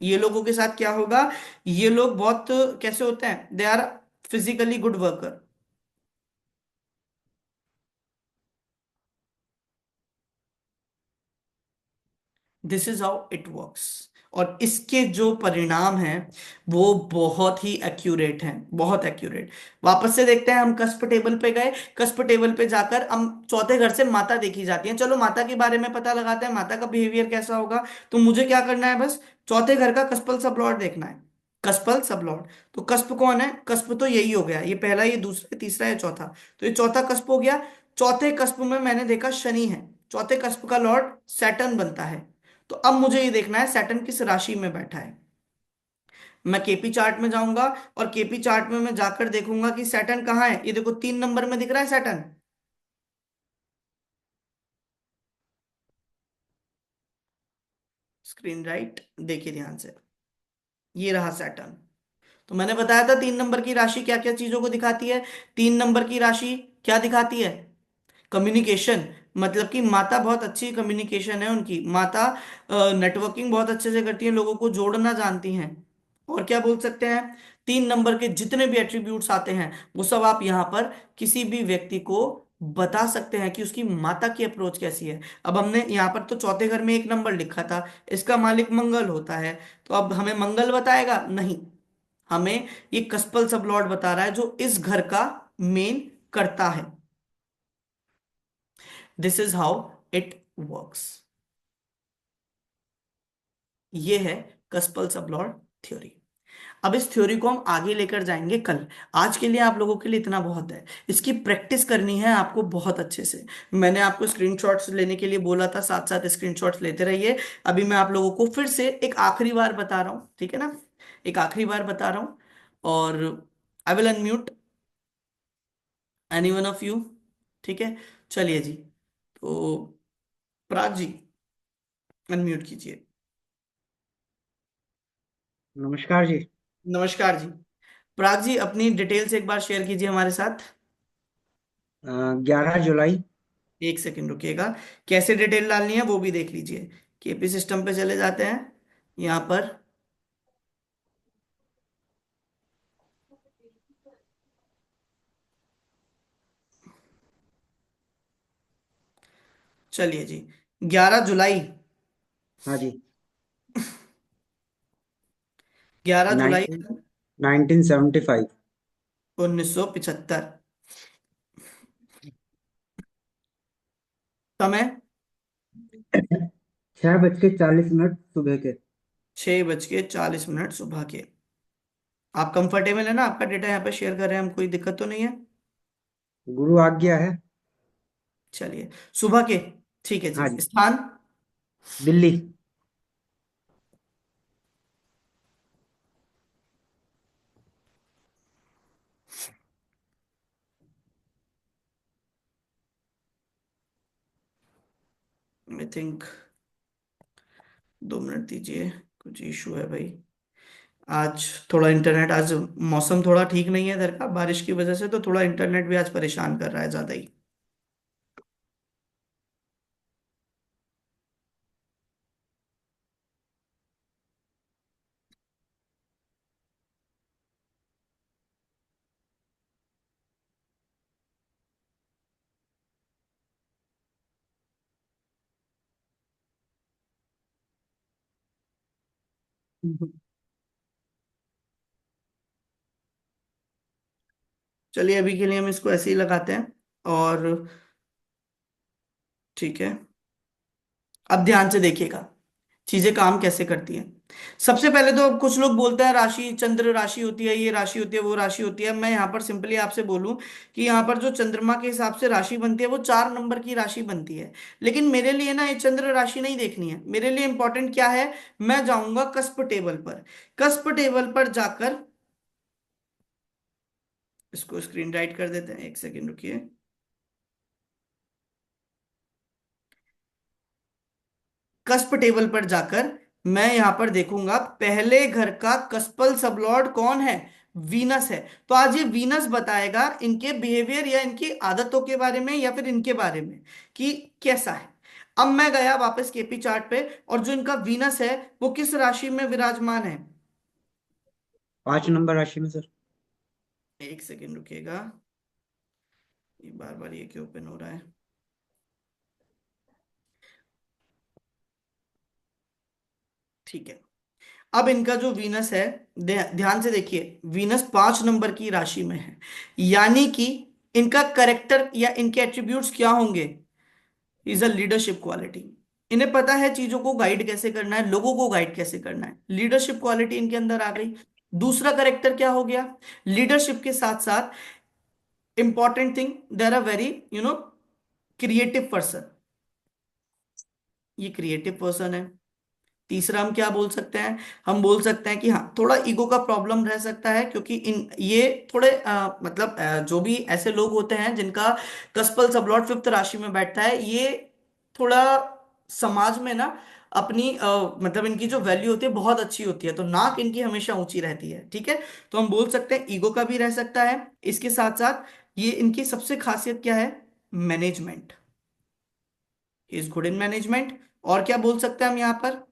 ये लोगों के साथ क्या होगा, ये लोग बहुत कैसे होते हैं, they are physically good worker. This is how it works. और इसके जो परिणाम हैं वो बहुत ही एक्यूरेट हैं, बहुत एक्यूरेट। वापस से देखते हैं, हम कस्प टेबल पे गए, कस्प टेबल पे जाकर हम चौथे घर से माता देखी जाती है, चलो माता के बारे में पता लगाते हैं, माता का बिहेवियर कैसा होगा। तो मुझे क्या करना है, बस चौथे घर का कस्पल सब देखना है। कस्पल सब लॉर्ड। तो कस्प कौन है, कस्प तो यही हो गया, ये पहला, ये दूसरा, ये तीसरा, ये चौथा। तो ये चौथा कस्प हो गया। चौथे कस्प में मैंने देखा शनि है, चौथे कस्प का लॉर्ड सैटर्न बनता है। तो अब मुझे ये देखना है सैटर्न किस राशि में बैठा है। मैं केपी चार्ट में जाऊंगा, और केपी चार्ट में मैं जाकर देखूंगा कि सैटर्न कहाँ है। ये देखो 3 नंबर में दिख रहा है सैटर्न, स्क्रीन राइट, देखिए ध्यान से, ये रहा सैटर्न। तो मैंने बताया था 3 नंबर की राशि क्या क्या चीजों को दिखाती है। 3 नंबर की राशि क्या दिखाती है, कम्युनिकेशन। मतलब कि माता बहुत अच्छी कम्युनिकेशन है उनकी, माता नेटवर्किंग बहुत अच्छे से करती है, लोगों को जोड़ना जानती हैं। और क्या बोल सकते हैं, 3 नंबर के जितने भी एट्रीब्यूट्स आते हैं वो सब आप यहाँ पर किसी भी व्यक्ति को बता सकते हैं कि उसकी माता की अप्रोच कैसी है। अब हमने यहाँ पर तो चौथे घर में 1 नंबर लिखा था, इसका मालिक मंगल होता है। तो अब हमें मंगल बताएगा नहीं, हमें ये कस्पल सब लॉर्ड बता रहा है जो इस घर का मेन करता है। This is how it works. ये है कस्पल सब लॉर्ड थ्योरी। अब इस थ्योरी को हम आगे लेकर जाएंगे कल। आज के लिए आप लोगों के लिए इतना बहुत है। इसकी प्रैक्टिस करनी है आपको बहुत अच्छे से। मैंने आपको स्क्रीनशॉट्स लेने के लिए बोला था, साथ साथ स्क्रीनशॉट्स लेते रहिए। अभी मैं आप लोगों को फिर से एक आखिरी बार बता रहा हूँ, ठीक है ना? एक आखिरी बार बता रहा हूँ। और I will unmute any one of you. ठीक है, चलिए जी। तो प्राग जी, अनम्यूट कीजिए। नमस्कार जी। नमस्कार जी। प्राग जी, अपनी डिटेल्स एक बार शेयर कीजिए हमारे साथ। 11 जुलाई। एक सेकंड रुकिएगा। कैसे डिटेल डालनी है वो भी देख लीजिए। केपी सिस्टम पे चले जाते हैं, यहाँ पर। चलिए जी, 11 जुलाई। हाँ जी। 11 जुलाई 1975। 1975। समय 6:40 सुबह के। 6:40 सुबह के। आप कंफर्टेबल है ना? आपका डेटा यहाँ पे शेयर कर रहे हैं हम, कोई दिक्कत तो नहीं है? गुरु आज्ञा है। चलिए, सुबह के। ठीक है जी। हाँ जी। स्थान? दिल्ली। आई थिंक 2 मिनट दीजिए, कुछ इशू है भाई। आज थोड़ा इंटरनेट, आज मौसम थोड़ा ठीक नहीं है इधर का, बारिश की वजह से, तो थोड़ा इंटरनेट भी आज परेशान कर रहा है ज्यादा ही। चलिए, अभी के लिए हम इसको ऐसे ही लगाते हैं। और ठीक है, अब ध्यान से देखिएगा चीजें काम कैसे करती हैं। सबसे पहले तो कुछ लोग बोलते हैं राशि, चंद्र राशि होती है, ये राशि होती है, वो राशि होती है। मैं यहाँ पर सिंपली आपसे बोलूं कि यहाँ पर जो चंद्रमा के हिसाब से राशि बनती है वो 4 नंबर की राशि बनती है। लेकिन मेरे लिए ना ये चंद्र राशि नहीं देखनी है। मेरे लिए इंपॉर्टेंट क्या है? मैं जाऊंगा कस्प टेबल पर। कस्प टेबल पर जाकर इसको स्क्रीन राइट कर देते हैं, एक सेकेंड रुकिए। कस्प टेबल पर जाकर मैं यहां पर देखूंगा पहले घर का कस्पल सबलॉर्ड कौन है। वीनस है। तो आज ये वीनस बताएगा इनके बिहेवियर या इनकी आदतों के बारे में, या फिर इनके बारे में कि कैसा है। अब मैं गया वापस केपी चार्ट पे, और जो इनका वीनस है वो किस राशि में विराजमान है? 5 नंबर राशि में सर। एक सेकेंड रुकिएगा, ये बार बार ये क्यों ओपन हो रहा है? ठीक है। अब इनका जो वीनस है, ध्यान से देखिए, वीनस 5 नंबर की राशि में है। यानी कि इनका करेक्टर या इनके एट्रीब्यूट्स क्या होंगे? Is a leadership quality. इन्हें पता है चीजों को गाइड कैसे करना है, लोगों को गाइड कैसे करना है। लीडरशिप क्वालिटी इनके अंदर आ गई। दूसरा करेक्टर क्या हो गया? लीडरशिप के साथ साथ important thing, there are very creative person. ये क्रिएटिव पर्सन है। तीसरा हम क्या बोल सकते हैं? हम बोल सकते हैं कि हाँ, थोड़ा ईगो का प्रॉब्लम रह सकता है, क्योंकि इन ये थोड़े मतलब जो भी ऐसे लोग होते हैं जिनका कस्पल सबलॉर्ड 5th राशि में बैठता है, ये थोड़ा समाज में ना अपनी मतलब इनकी जो वैल्यू होती है बहुत अच्छी होती है, तो नाक इनकी हमेशा ऊंची रहती है। ठीक है, तो हम बोल सकते हैं ईगो का भी रह सकता है। इसके साथ साथ ये इनकी सबसे खासियत क्या है? Management. Is good in management. और क्या बोल सकते हैं हम यहाँ पर?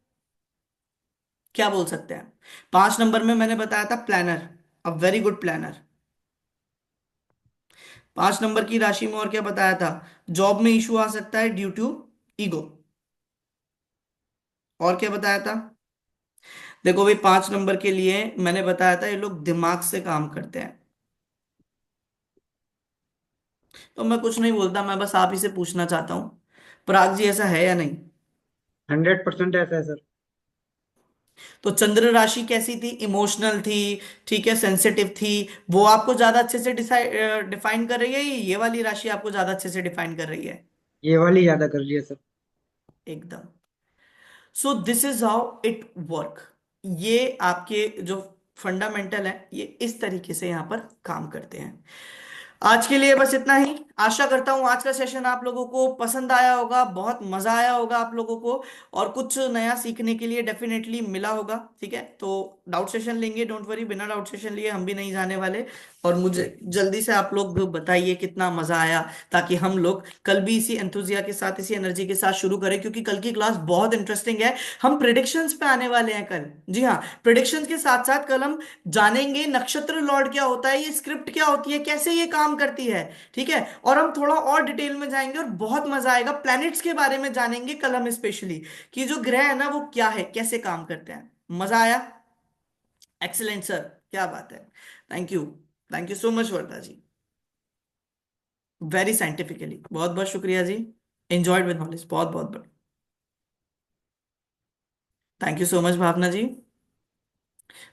क्या बोल सकते हैं? 5 नंबर में मैंने बताया था planner, a very good planner. 5 number की राशि में और क्या बताया था? जॉब में इशू आ सकता है ड्यू टू ईगो। और क्या बताया था? देखो भाई, 5 नंबर के लिए मैंने बताया था ये लोग दिमाग से काम करते हैं। तो मैं कुछ नहीं बोलता, मैं बस आप ही से पूछना चाहता हूं, पराग जी ऐसा है या नहीं? 100% ऐसा है सर। तो चंद्र राशि कैसी थी? इमोशनल थी, ठीक है, सेंसिटिव थी। वो आपको ज्यादा अच्छे से डिफाइन कर रही है, ये वाली राशि आपको ज्यादा अच्छे से डिफाइन कर रही है? ये वाली ज्यादा कर रही है सर। एकदम। So this is how it work. ये आपके जो फंडामेंटल है, ये इस तरीके से यहां पर काम करते हैं। आज के लिए बस इतना ही। आशा करता हूं आज का सेशन आप लोगों को पसंद आया होगा, बहुत मजा आया होगा आप लोगों को, और कुछ नया सीखने के लिए डेफिनेटली मिला होगा। ठीक है, तो डाउट सेशन लेंगे, डोंट वरी, बिना डाउट सेशन लिए हम भी नहीं जाने वाले। और मुझे जल्दी से आप लोग बताइए कितना मजा आया, ताकि हम लोग कल भी इसी एंथुजिया के साथ, इसी एनर्जी के साथ शुरू करें, क्योंकि कल की क्लास बहुत इंटरेस्टिंग है। हम प्रिडिक्शंस पे आने वाले हैं कल। जी हाँ, प्रिडिक्शंस के साथ साथ कल हम जानेंगे नक्षत्र लॉर्ड क्या होता है, ये स्क्रिप्ट क्या होती है, कैसे ये काम करती है। ठीक है, और हम थोड़ा और डिटेल में जाएंगे और बहुत मजा आएगा। प्लैनेट्स के बारे में जानेंगे कल हम स्पेशली, कि जो ग्रह है ना वो क्या है, कैसे काम करते हैं। मजा आया? एक्सीलेंट सर, क्या बात है। Thank you, thank you so much Varda ji, very scientifically, बहुत बहुत शुक्रिया जी। एंजॉयड विद नॉलेज, बहुत बहुत। Thank you so much Bhavna ji.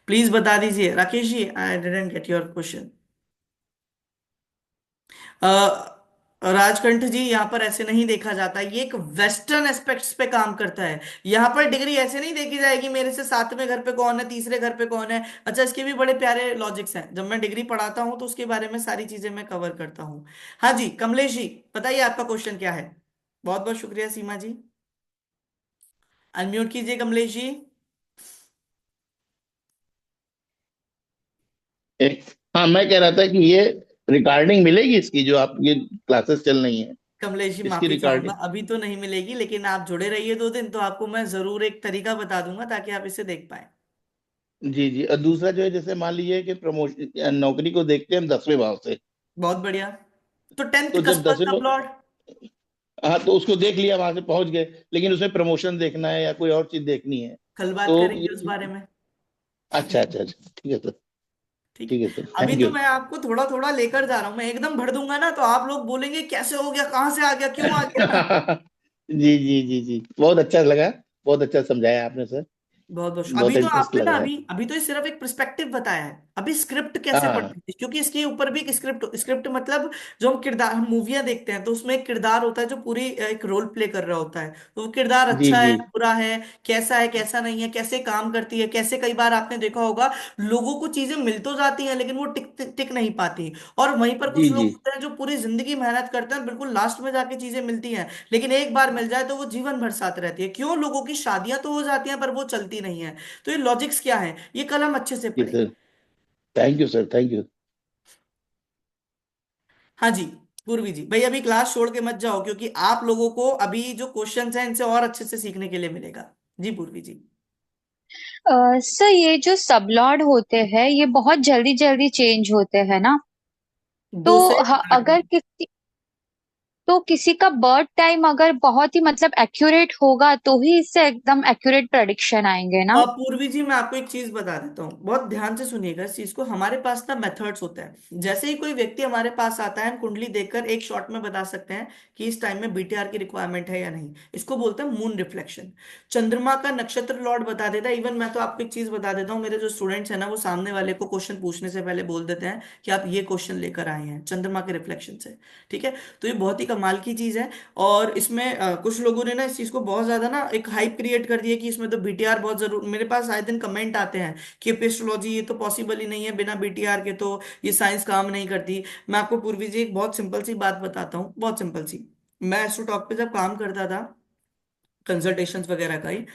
Please बता दीजिए Rakesh ji, I didn't get your question. Rajkanth ji, यहाँ पर ऐसे नहीं देखा जाता, ये एक वेस्टर्न एस्पेक्ट्स पे काम करता है। यहाँ पर डिग्री ऐसे नहीं देखी जाएगी, मेरे से सातवें घर पे कौन है, तीसरे घर पे कौन है। अच्छा, इसके भी बड़े प्यारे लॉजिक्स हैं, जब मैं डिग्री पढ़ाता हूँ तो उसके बारे में सारी चीजें मैं कवर करता हूँ। हाँ जी, कमलेश जी, बताइए आपका क्वेश्चन क्या है। बहुत बहुत शुक्रिया सीमा जी। अनम्यूट कीजिए कमलेश जी। एक, हाँ मैं कह रहा था कि ये रिकॉर्डिंग मिलेगी इसकी, जो आपकी क्लासेस चल रही हैं, कमलेश जी इसकी माफी चाहूंगा, रिकॉर्डिंग। अभी तो नहीं मिलेगी, लेकिन आप जुड़े रहिए 2 दिन, तो आपको मैं जरूर एक तरीका बता दूंगा ताकि आप इसे देख पाए। जी जी। और दूसरा जो है, जैसे मान लीजिए कि प्रमोशन नौकरी को देखते हैं हम 10वें भाव से। बहुत बढ़िया। तो 10th तो जब कस्पत का 10वें, प्लॉट। हाँ तो उसको देख लिया, वहां से पहुंच गए, लेकिन उसमें प्रमोशन देखना है या कोई और चीज देखनी है। कल बात तो करेंगे उस बारे में। अच्छा अच्छा अच्छा, ठीक है सर। ठीक है। ठीक है सर, अभी थैंक तो यू। मैं आपको थोड़ा थोड़ा लेकर जा रहा हूं, मैं एकदम भर दूंगा ना तो आप लोग बोलेंगे कैसे हो गया, कहां से आ गया, क्यों आ गया। जी जी जी जी, बहुत अच्छा लगा, बहुत अच्छा समझाया आपने सर। बहुत बहुत अभी बहुत तो इंटरेस्ट आपने लग ना, रहा है। अभी अभी तो ये सिर्फ एक पर्सपेक्टिव बताया है, अभी स्क्रिप्ट कैसे हाँ। पढ़नी है, क्योंकि इसके ऊपर भी एक स्क्रिप्ट, स्क्रिप्ट मतलब जो हम किरदार, हम मूवियां देखते हैं तो उसमें एक किरदार होता है जो पूरी एक रोल प्ले कर रहा होता है, तो वो किरदार जी अच्छा है, जी बुरा है, कैसा नहीं है, कैसे काम करती है, कैसे कई बार आपने देखा होगा लोगों को चीजें मिल तो जाती हैं लेकिन वो टिक टिक नहीं पाती। और वहीं पर जी कुछ लोग जी होते हैं जो पूरी जिंदगी मेहनत करते हैं, बिल्कुल लास्ट में जाके चीजें मिलती हैं, लेकिन एक बार मिल जाए तो वो जीवन भर साथ रहती है। क्यों? लोगों की शादियां तो हो जाती हैं पर वो चलती नहीं है। तो ये लॉजिक्स क्या है, ये कल हम अच्छे से जी सर, पढ़ेंगे। Thank you sir, thank you. हाँ जी, पूर्वी जी भाई अभी क्लास छोड़ के मत जाओ, क्योंकि आप लोगों को अभी जो क्वेश्चंस हैं इनसे और अच्छे से सीखने के लिए मिलेगा। जी पूर्वी जी। सर ये जो सबलॉर्ड होते हैं ये बहुत जल्दी जल्दी चेंज होते हैं ना? तो 2 से 8 में। अगर किसी, तो किसी का बर्थ टाइम अगर बहुत ही मतलब एक्यूरेट होगा तो ही इससे एकदम एक्यूरेट प्रेडिक्शन आएंगे ना? और पूर्वी जी मैं आपको एक चीज बता देता हूँ, बहुत ध्यान से सुनिएगा इस चीज को। हमारे पास ना मेथड्स होते हैं, जैसे ही कोई व्यक्ति हमारे पास आता है हम कुंडली देखकर एक शॉट में बता सकते हैं कि इस टाइम में बीटीआर की रिक्वायरमेंट है या नहीं। इसको बोलते हैं मून रिफ्लेक्शन। चंद्रमा का नक्षत्र लॉर्ड बता देता है। इवन मैं तो आपको एक चीज बता देता हूँ, मेरे जो स्टूडेंट्स हैं ना वो सामने वाले को क्वेश्चन पूछने से पहले बोल देते हैं कि आप ये क्वेश्चन लेकर आए हैं चंद्रमा के रिफ्लेक्शन से। ठीक है, तो ये बहुत ही कमाल की चीज है। और इसमें कुछ लोगों ने ना इस चीज को बहुत ज्यादा ना एक हाइप क्रिएट कर दिया कि इसमें तो बीटीआर बहुत जरूर, मेरे पास आए दिन कमेंट आते हैं कि एपिस्टोलॉजी ये तो पॉसिबल ही नहीं है, बिना बीटीआर के तो ये साइंस काम नहीं करती। मैं आपको पूर्वी जी एक बहुत सिंपल सी बात बताता हूँ, बहुत सिंपल सी। मैं एस्ट्रोटॉक पे जब काम करता था, कंसल्टेशंस वगैरह का ही,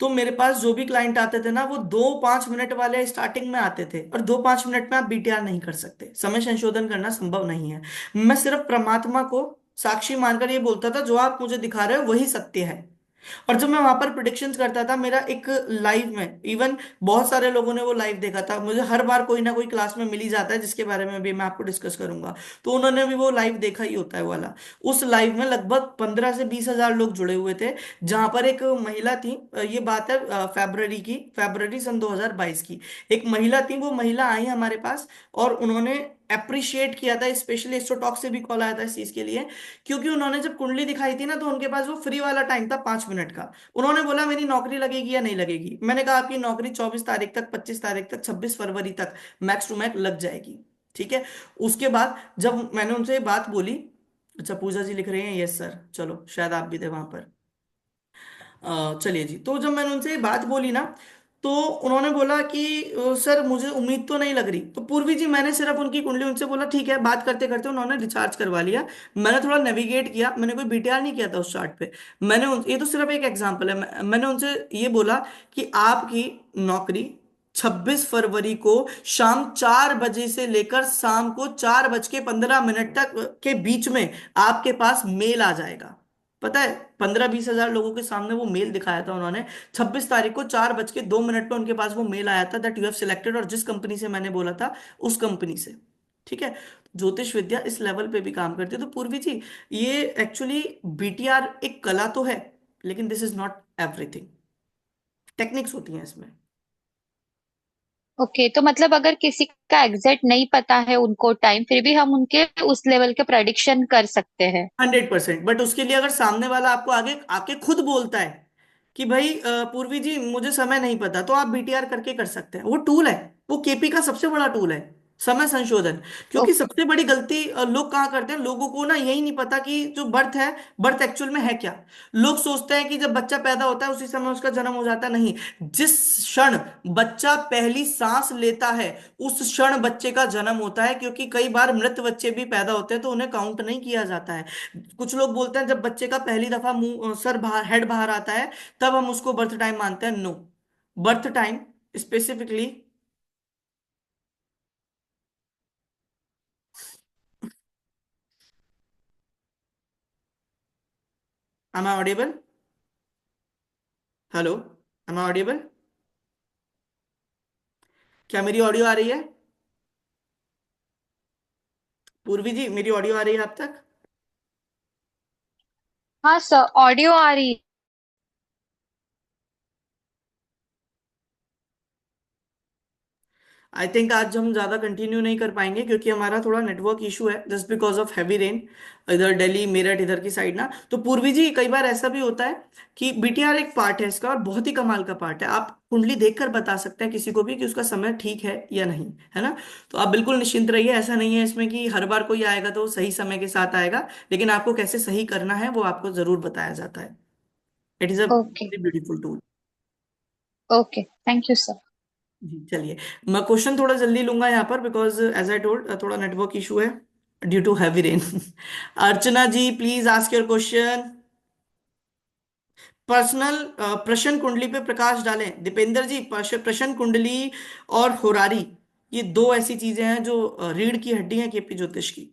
तो मेरे पास जो भी क्लाइंट आते थे ना वो 2-5 मिनट वाले स्टार्टिंग में आते थे, और 2-5 मिनट में आप बीटीआर नहीं कर सकते, समय संशोधन करना संभव नहीं है। मैं सिर्फ परमात्मा को साक्षी मानकर ये बोलता था जो आप मुझे दिखा रहे हो वही सत्य है। और जब मैं वहां पर प्रिडिक्शंस करता था, मेरा एक लाइव में इवन बहुत सारे लोगों ने वो लाइव देखा था, मुझे हर बार कोई ना कोई क्लास में मिल ही जाता है जिसके बारे में भी मैं आपको डिस्कस करूंगा, तो उन्होंने भी वो लाइव देखा ही होता है वो वाला। उस लाइव में लगभग 15 से 20 हजार लोग जुड़े हुए थे, जहां पर एक महिला थी, ये बात है फेब्रवरी की, फेब्रवरी सन 2022 की। एक महिला थी, वो महिला आई हमारे पास और उन्होंने अप्रिशिएट किया था, स्पेशली एस्ट्रोटॉक से भी कॉल आया था इस चीज के लिए, क्योंकि उन्होंने जब कुंडली दिखाई थी ना तो उनके पास वो फ्री वाला टाइम था 5 मिनट का। उन्होंने बोला मेरी नौकरी लगेगी या नहीं लगेगी। मैंने कहा आपकी नौकरी 24 तारीख तक, 25 तारीख तक, 26 फरवरी तक मैक्स टू मैक्स लग जाएगी। ठीक है। उसके बाद जब मैंने उनसे ये बात बोली, अच्छा पूजा जी लिख रहे हैं यस सर, चलो शायद आप भी थे वहां पर। चलिए जी, तो जब मैंने उनसे ये बात बोली ना, तो उन्होंने बोला कि सर मुझे उम्मीद तो नहीं लग रही। तो पूर्वी जी मैंने सिर्फ उनकी कुंडली उनसे बोला ठीक है, बात करते करते उन्होंने रिचार्ज करवा लिया। मैंने थोड़ा नेविगेट किया, मैंने कोई बीटीआर नहीं किया था उस चार्ट पे। ये तो सिर्फ एक एग्जांपल है। मैंने उनसे ये बोला कि आपकी नौकरी 26 फरवरी को शाम 4 बजे से लेकर शाम को 4 बज के 15 मिनट तक के बीच में आपके पास मेल आ जाएगा। पता है, 15-20 हजार लोगों के सामने वो मेल दिखाया था उन्होंने। 26 तारीख को 4 बज के 2 मिनट पे उनके पास वो मेल आया था दैट यू हैव सिलेक्टेड, और जिस कंपनी से मैंने बोला था उस कंपनी से। ठीक है। ज्योतिष विद्या इस लेवल पे भी काम करती है। तो पूर्वी जी, ये एक्चुअली बीटीआर एक कला तो है, लेकिन this is not everything. Techniques होती हैं इसमें। ओके, तो मतलब अगर किसी का एग्जैक्ट नहीं पता है उनको टाइम, फिर भी हम उनके उस लेवल के प्रेडिक्शन कर सकते हैं। 100%, बट उसके लिए अगर सामने वाला आपको आगे आके खुद बोलता है कि भाई पूर्वी जी मुझे समय नहीं पता, तो आप बीटीआर करके कर सकते हैं। वो टूल है, वो केपी का सबसे बड़ा टूल है, समय संशोधन। क्योंकि ओके। सबसे बड़ी गलती लोग कहाँ करते हैं, लोगों को ना यही नहीं पता कि जो बर्थ है, बर्थ एक्चुअल में है क्या। लोग सोचते हैं कि जब बच्चा पैदा होता है उसी समय उसका जन्म हो जाता है। नहीं, जिस क्षण बच्चा पहली सांस लेता है उस क्षण बच्चे का जन्म होता है। क्योंकि कई बार मृत बच्चे भी पैदा होते हैं तो उन्हें काउंट नहीं किया जाता है। कुछ लोग बोलते हैं जब बच्चे का पहली दफा मुंह सर बाहर, हेड बाहर आता है, तब हम उसको बर्थ टाइम मानते हैं। No, birth time specifically. Am I audible? Hello, am I audible? क्या मेरी ऑडियो आ रही है? पूर्वी जी मेरी ऑडियो आ रही है आप तक? हाँ सर, ऑडियो आ रही है। आई थिंक आज हम ज्यादा कंटिन्यू नहीं कर पाएंगे क्योंकि हमारा थोड़ा नेटवर्क इशू है just because of heavy rain. इधर दिल्ली मेरठ इधर की साइड ना। तो पूर्वी जी कई बार ऐसा भी होता है कि बीटीआर एक पार्ट है इसका, और बहुत ही कमाल का पार्ट है। आप कुंडली देखकर बता सकते हैं किसी को भी कि उसका समय ठीक है या नहीं, है ना। तो आप बिल्कुल निश्चिंत रहिए, ऐसा नहीं है इसमें कि हर बार कोई आएगा तो वो सही समय के साथ आएगा, लेकिन आपको कैसे सही करना है वो आपको जरूर बताया जाता है। It is a okay. Very beautiful tool. Okay, thank you sir. जी चलिए, मैं क्वेश्चन थोड़ा जल्दी लूंगा यहाँ पर बिकॉज एज आई टोल्ड थोड़ा नेटवर्क इशू है due to heavy rain. Archana ji please ask your question. Personal प्रश्न कुंडली पे प्रकाश डालें। दीपेंद्र जी, प्रश्न कुंडली और होरारी, ये दो ऐसी चीजें हैं जो रीढ़ की हड्डी है केपी ज्योतिष की।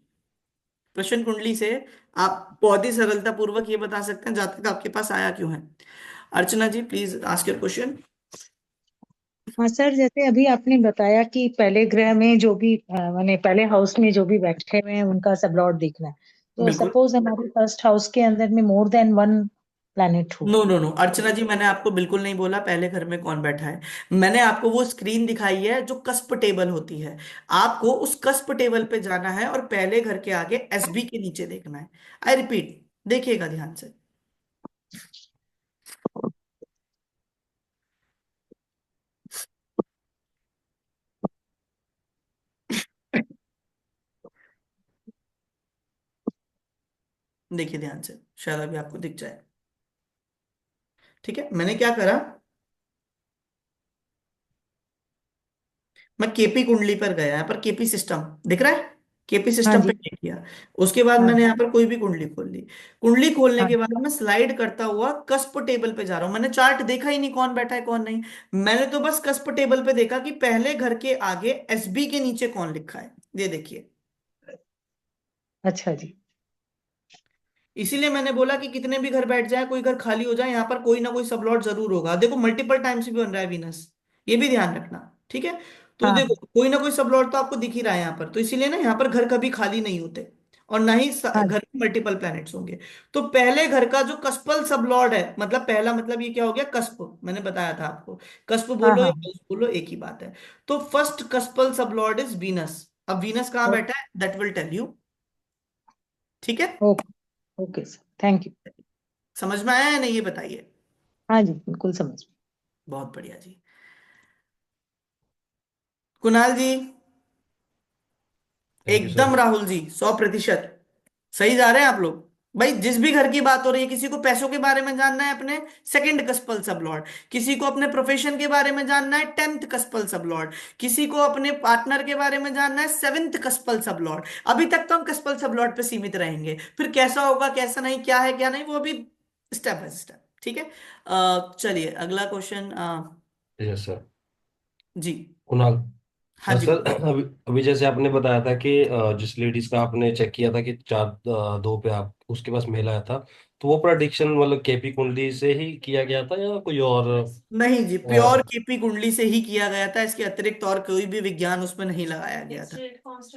प्रश्न कुंडली से आप बहुत ही सरलता पूर्वक ये बता सकते हैं जातक आपके पास आया क्यों है। अर्चना ji please ask your question. हाँ सर, जैसे अभी आपने बताया कि पहले ग्रह में जो भी माने पहले हाउस में जो भी बैठे हुए हैं उनका सब लॉर्ड देखना है। तो बिल्कुल। सपोज हमारे फर्स्ट हाउस के अंदर में मोर देन वन प्लैनेट हो। नो नो नो अर्चना जी, मैंने आपको बिल्कुल नहीं बोला पहले घर में कौन बैठा है। मैंने आपको वो स्क्रीन दिखाई है जो कस्प टेबल होती है। आपको उस कस्प टेबल पे जाना है और पहले घर के आगे एसबी के नीचे देखना है। आई रिपीट, देखिएगा ध्यान से। देखिए ध्यान से, शायद अभी आपको दिख जाए। ठीक है, मैंने क्या करा, मैं केपी कुंडली पर गया, यहाँ पर केपी सिस्टम दिख रहा है, केपी हाँ सिस्टम पे जी। क्लिक किया। उसके बाद हाँ मैंने यहाँ पर कोई भी कुंडली खोल ली। कुंडली खोलने हाँ के बाद मैं स्लाइड करता हुआ कस्प टेबल पे जा रहा हूँ। मैंने चार्ट देखा ही नहीं कौन बैठा है कौन नहीं। मैंने तो बस कस्प टेबल पे देखा कि पहले घर के आगे एसबी के नीचे कौन लिखा है, ये देखिए। अच्छा जी। इसीलिए मैंने बोला कि कितने भी घर बैठ जाए, कोई घर खाली हो जाए, यहाँ पर कोई ना कोई सबलॉट जरूर होगा। देखो मल्टीपल टाइम्स भी बन रहा है वीनस, ये भी ध्यान रखना। ठीक है। तो हाँ देखो कोई ना कोई सबलॉट तो आपको दिख ही रहा है यहाँ पर, तो इसीलिए ना यहाँ पर घर कभी खाली नहीं होते, और ना ही हाँ घर में मल्टीपल प्लैनेट्स होंगे। तो पहले घर का जो कस्पल सबलॉर्ड है, मतलब पहला मतलब ये क्या हो गया, कस्प, मैंने बताया था आपको। कस्प हाँ बोलो या हाँ हाउस बोलो एक ही बात है। तो फर्स्ट कस्पल सबलॉर्ड इज वीनस। अब वीनस कहाँ बैठा है दैट विल टेल यू। ठीक है, okay. Okay sir, thank you. समझ में आया या नहीं ये बताइए। हाँ जी, बिल्कुल समझ में। बहुत बढ़िया जी। कुणाल जी, थैंक यू एकदम सर। राहुल जी 100% सही जा रहे हैं आप लोग। भाई जिस भी घर की बात हो रही है, किसी को पैसों के बारे में जानना है अपने, सेकंड कस्पल सब लॉर्ड। किसी को अपने प्रोफेशन के बारे में जानना है, 10th कस्पल सब लॉर्ड। किसी को अपने पार्टनर के बारे में जानना है, 7th कस्पल सब लॉर्ड। अभी तक तो हम कस्पल सब लॉर्ड पे सीमित रहेंगे, फिर कैसा होगा कैसा नहीं, क्या है क्या नहीं, वो अभी स्टेप बाय स्टेप। ठीक है, चलिए अगला क्वेश्चन। Yes sir. जी। कुणाल। हाँ जी सर, बोलिए। अभी अभी जैसे आपने बताया था कि जिस लेडीज का आपने चेक किया था कि 4-2 पे आप उसके पास मेल आया था, तो वो प्रेडिक्शन मतलब केपी कुंडली से ही किया गया था या कोई और? नहीं जी, प्योर अ, केपी कुंडली से ही किया गया था, इसके अतिरिक्त और कोई भी विज्ञान उसमें नहीं लगाया गया था।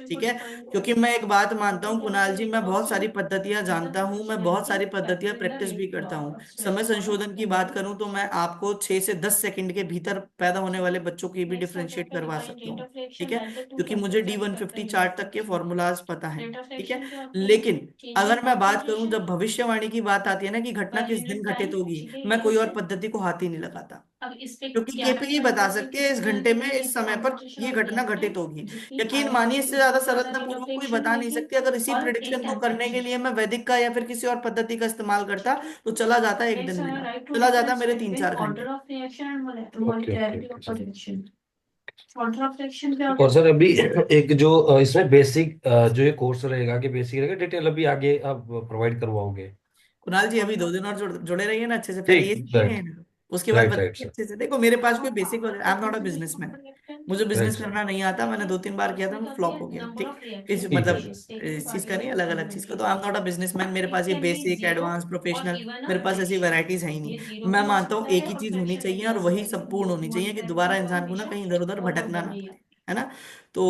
ठीक है, क्योंकि मैं एक बात मानता हूँ कुणाल जी, मैं बहुत सारी पद्धतियां जानता हूँ, मैं बहुत सारी पद्धतियां प्रैक्टिस भी करता हूँ। समय संशोधन की बात करूँ तो मैं आपको 6 से 10 सेकंड के भीतर पैदा होने वाले बच्चों की भी डिफरेंशिएट करवा सकता हूँ। ठीक है, क्योंकि मुझे D150 चार्ट तक के फॉर्मूलाज पता है। ठीक है, लेकिन अगर मैं बात करूं, जब भविष्यवाणी की बात आती है ना कि घटना किस दिन घटित होगी, मैं कोई और पद्धति को हाथ ही नहीं लगाता, क्योंकि केपी ही बता सकते हैं इस घंटे में इस समय पर ये घटना घटित होगी। यकीन मानिए, इससे ज्यादा सरलता पूर्वक कोई बता नहीं सकती। अगर इसी प्रिडिक्शन को करने के लिए मैं वैदिक का या फिर किसी और पद्धति का इस्तेमाल करता, तो चला जाता एक दिन मेरा, चला जाता मेरे 3-4 घंटे। Okay okay okay sir. और सर अभी एक जो इसमें बेसिक जो ये कोर्स रहेगा कि बेसिक रहेगा, डिटेल अभी आगे आप प्रोवाइड करवाओगे? कुणाल जी अभी 2 दिन और जुड़े रहिए ना अच्छे से, पहले ठीक। ये सीखेंगे राइट। ना, उसके बाद राइट राइट बताइए सर। अच्छे से। देखो मेरे पास कोई basic, I am not a businessman, मुझे राइट बिजनेस सर। करना नहीं आता, मैंने 2-3 बार किया था, मैं फ्लॉप हो गया। ठीक, इस ठीक है मतलब सर। इस चीज का नहीं, अलग अलग चीज का। तो I am not a businessman, मेरे पास ये बेसिक एडवांस प्रोफेशनल, मेरे पास ऐसी वैरायटीज है ही नहीं। मैं मानता हूँ एक ही चीज होनी चाहिए और वही संपूर्ण होनी चाहिए, कि दोबारा इंसान को ना कहीं इधर उधर भटकना ना पड़े, है ना। तो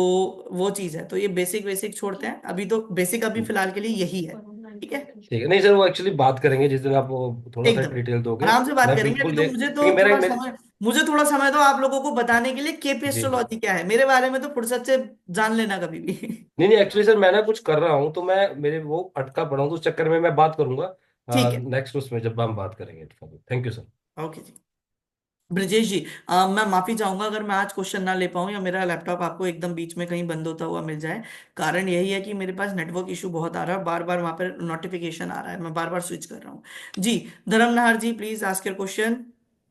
वो चीज है, तो ये बेसिक बेसिक छोड़ते हैं अभी, तो बेसिक अभी फिलहाल के लिए यही है। ठीक है, ठीक है, नहीं सर, वो एक्चुअली बात करेंगे जिस दिन आप वो थोड़ा सा एकदम डिटेल दोगे। आराम से बात मैं करेंगे। अभी बिल्कुल तो दे, मुझे तो क्योंकि मेरे थोड़ा मेरे समय, मुझे थोड़ा समय दो आप लोगों को बताने के लिए केपी जी जी। एस्ट्रोलॉजी क्या है, मेरे बारे में तो फुर्सत से जान लेना कभी भी। नहीं नहीं, एक्चुअली सर मैं ना कुछ कर रहा हूँ, तो मैं मेरे वो अटका पड़ा हूँ, तो उस चक्कर में मैं बात करूंगा ठीक है, नेक्स्ट उसमें जब हम बात करेंगे। Thank you sir. ओके जी। ब्रजेश जी, मैं माफी चाहूंगा अगर मैं आज क्वेश्चन ना ले पाऊं या मेरा लैपटॉप आपको एकदम बीच में कहीं बंद होता हुआ मिल जाए। कारण यही है कि मेरे पास नेटवर्क इशू बहुत आ रहा है, बार बार वहां पर नोटिफिकेशन आ रहा है, मैं बार बार स्विच कर रहा हूँ। जी, धर्मनाहर जी प्लीज आस्क योर क्वेश्चन।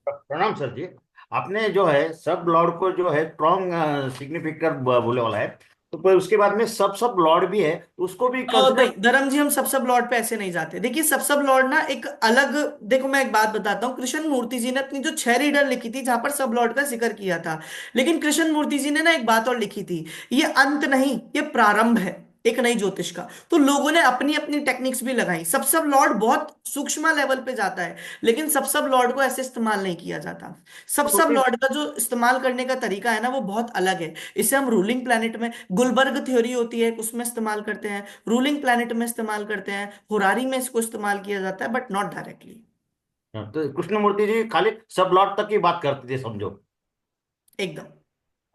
प्रणाम सर जी। आपने जो है सब लॉर्ड को जो है स्ट्रॉन्ग सिग्निफिकेटर बोले वाला है, तो फिर उसके बाद में सब सब लॉर्ड भी है, तो उसको भी कंसिडर। नहीं धर्म जी, हम सब लॉर्ड पे ऐसे नहीं जाते। देखिए सब लॉर्ड ना एक अलग, देखो मैं एक बात बताता हूँ, कृष्ण मूर्ति जी ने अपनी जो 6 रीडर लिखी थी जहां पर सब लॉर्ड का जिक्र किया था, लेकिन कृष्ण मूर्ति जी ने ना एक बात और लिखी थी, ये अंत नहीं, ये प्रारंभ है एक नई ज्योतिष का। तो लोगों ने अपनी अपनी टेक्निक्स भी लगाई, सब लॉर्ड बहुत सूक्ष्म लेवल पे जाता है, लेकिन सब लॉर्ड को ऐसे इस्तेमाल नहीं किया जाता। सब लॉर्ड का जो इस्तेमाल करने का तरीका है ना, वो बहुत अलग है। इसे हम रूलिंग प्लैनेट में, गुलबर्ग थ्योरी होती है उसमें इस्तेमाल करते हैं, रूलिंग प्लैनेट में इस्तेमाल करते हैं, होरारी में इसको इस्तेमाल किया जाता है, बट नॉट डायरेक्टली। तो कृष्णमूर्ति जी खाली सब लॉर्ड तक की बात करते थे समझो। एकदम।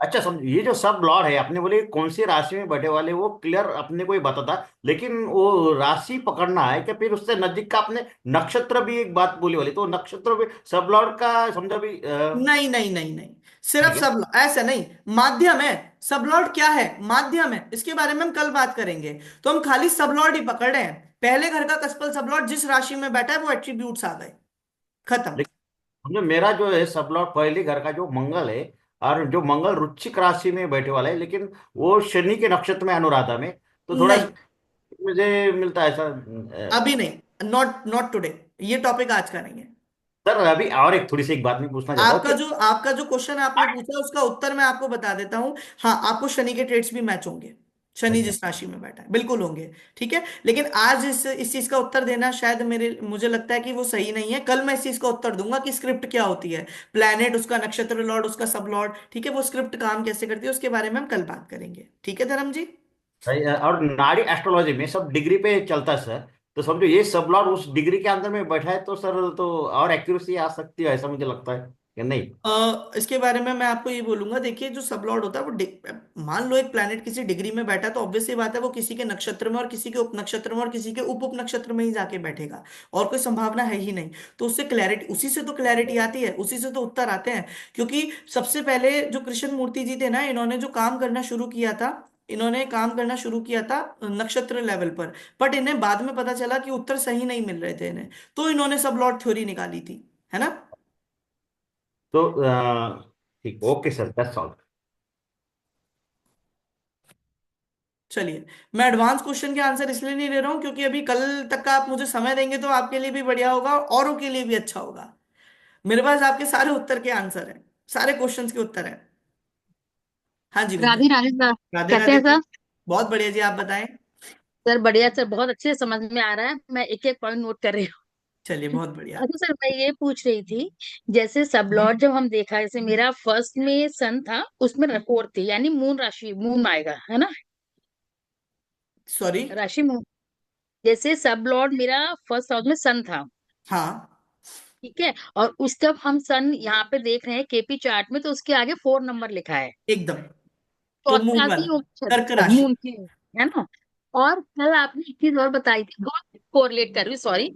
अच्छा समझो, ये जो सब लॉर्ड है अपने बोले कौन सी राशि में बैठे वाले वो क्लियर अपने को ही बताता, लेकिन वो राशि पकड़ना है कि फिर उससे नजदीक का अपने नक्षत्र भी एक बात बोली वाली, तो नक्षत्र भी सब लॉर्ड का समझो भी नहीं नहीं नहीं नहीं, है सिर्फ क्या? सब ऐसा नहीं, माध्यम है। सबलॉर्ड क्या है, माध्यम है, इसके बारे में हम कल बात करेंगे। तो हम खाली सबलॉर्ड ही पकड़ रहे हैं, पहले घर का कस्पल सबलॉर्ड जिस राशि में बैठा है वो एट्रीब्यूट्स आ गए, खत्म। लेकिन समझो मेरा जो है सब लॉर्ड पहले घर का जो मंगल है, और जो मंगल वृश्चिक राशि में बैठे वाला है, लेकिन वो शनि के नक्षत्र में अनुराधा में, तो थोड़ा नहीं, मुझे मिलता है ऐसा अभी नहीं, नॉट नॉट टुडे, ये टॉपिक आज का नहीं है। सर अभी और एक थोड़ी सी एक बात मैं पूछना चाहता हूँ कि आपका जो क्वेश्चन आपने पूछा उसका उत्तर मैं आपको बता देता हूं। हाँ, आपको शनि के ट्रेड्स भी मैच होंगे, शनि अच्छा। जिस राशि में बैठा है बिल्कुल होंगे। ठीक है, लेकिन आज इस चीज का उत्तर देना शायद मुझे लगता है कि वो सही नहीं है। कल मैं इस चीज का उत्तर दूंगा कि स्क्रिप्ट क्या होती है, प्लैनेट, उसका नक्षत्र लॉर्ड, उसका सब लॉर्ड, ठीक है, वो स्क्रिप्ट काम कैसे करती है उसके बारे में हम कल बात करेंगे। ठीक है धर्म जी। सही है, और नाड़ी एस्ट्रोलॉजी में सब डिग्री पे चलता है सर, तो समझो ये सब लॉर्ड उस डिग्री के अंदर में बैठा है, तो सर तो और एक्यूरेसी आ सकती है ऐसा मुझे लगता है। या नहीं? इसके बारे में मैं आपको ये बोलूंगा, देखिए जो सबलॉर्ड होता है वो मान लो एक प्लैनेट किसी डिग्री में बैठा है, तो ऑब्वियस सी बात है वो किसी के नक्षत्र में और किसी के उप नक्षत्र में और किसी के उप उप नक्षत्र में ही जाके बैठेगा, और कोई संभावना है ही नहीं। तो उससे क्लैरिटी, उसी से तो क्लैरिटी आती है, उसी से तो उत्तर आते हैं। क्योंकि सबसे पहले जो कृष्ण मूर्ति जी थे ना, इन्होंने जो काम करना शुरू किया था, इन्होंने काम करना शुरू किया था नक्षत्र लेवल पर। बट इन्हें बाद में पता चला कि उत्तर सही नहीं मिल रहे थे इन्हें, तो इन्होंने सबलॉर्ड थ्योरी निकाली थी, है ना। तो ठीक, ओके सर, दैट्स ऑल। चलिए, मैं एडवांस क्वेश्चन के आंसर इसलिए नहीं ले रहा हूं क्योंकि अभी कल तक का आप मुझे समय देंगे तो आपके लिए भी बढ़िया होगा और औरों के लिए भी अच्छा होगा। मेरे पास आपके सारे उत्तर के आंसर हैं, सारे क्वेश्चंस के उत्तर हैं। हाँ जी गुंजन। राधे राधे सर। राधे कैसे राधे हैं जी। सर? बहुत बढ़िया जी, आप बताएं। सर बढ़िया सर, बहुत अच्छे से समझ में आ रहा है, मैं एक एक पॉइंट नोट कर रही हूँ। चलिए बहुत बढ़िया। अच्छा सर, मैं ये पूछ रही थी, जैसे सब लॉर्ड जब हम देखा, जैसे मेरा फर्स्ट में सन था, उसमें रकोर थी, यानी मून राशि, मून आएगा है ना, सॉरी। राशि मून। जैसे सब लॉर्ड मेरा फर्स्ट हाउस में सन था, हाँ, ठीक है, और उस जब हम सन यहाँ पे देख रहे हैं केपी चार्ट में, तो उसके आगे 4 नंबर लिखा है, एकदम। तो चौथी मून राशि वाला, कर्क राशि। मून की है ना। और कल आपने एक चीज और बताई थी, बहुत कोरिलेट कर रही हूँ, सॉरी।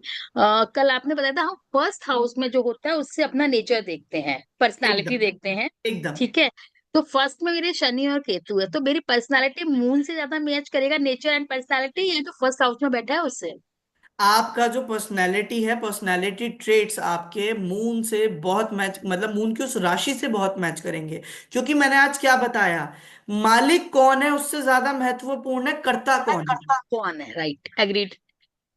कल आपने बताया था हम फर्स्ट हाउस में जो होता है उससे अपना नेचर देखते हैं, पर्सनालिटी एकदम देखते हैं, एकदम। ठीक है। तो फर्स्ट में मेरे शनि और केतु है, तो मेरी पर्सनालिटी मून से ज्यादा मैच करेगा, नेचर एंड पर्सनालिटी, ये जो फर्स्ट हाउस में बैठा है उससे। आपका जो पर्सनैलिटी है, पर्सनैलिटी ट्रेट्स आपके मून से बहुत मैच, मतलब मून की उस राशि से बहुत मैच करेंगे। क्योंकि मैंने आज क्या बताया, मालिक कौन है उससे ज्यादा महत्वपूर्ण है कर्ता कौन है। कर्ता कौन है, राइट, एग्रीड।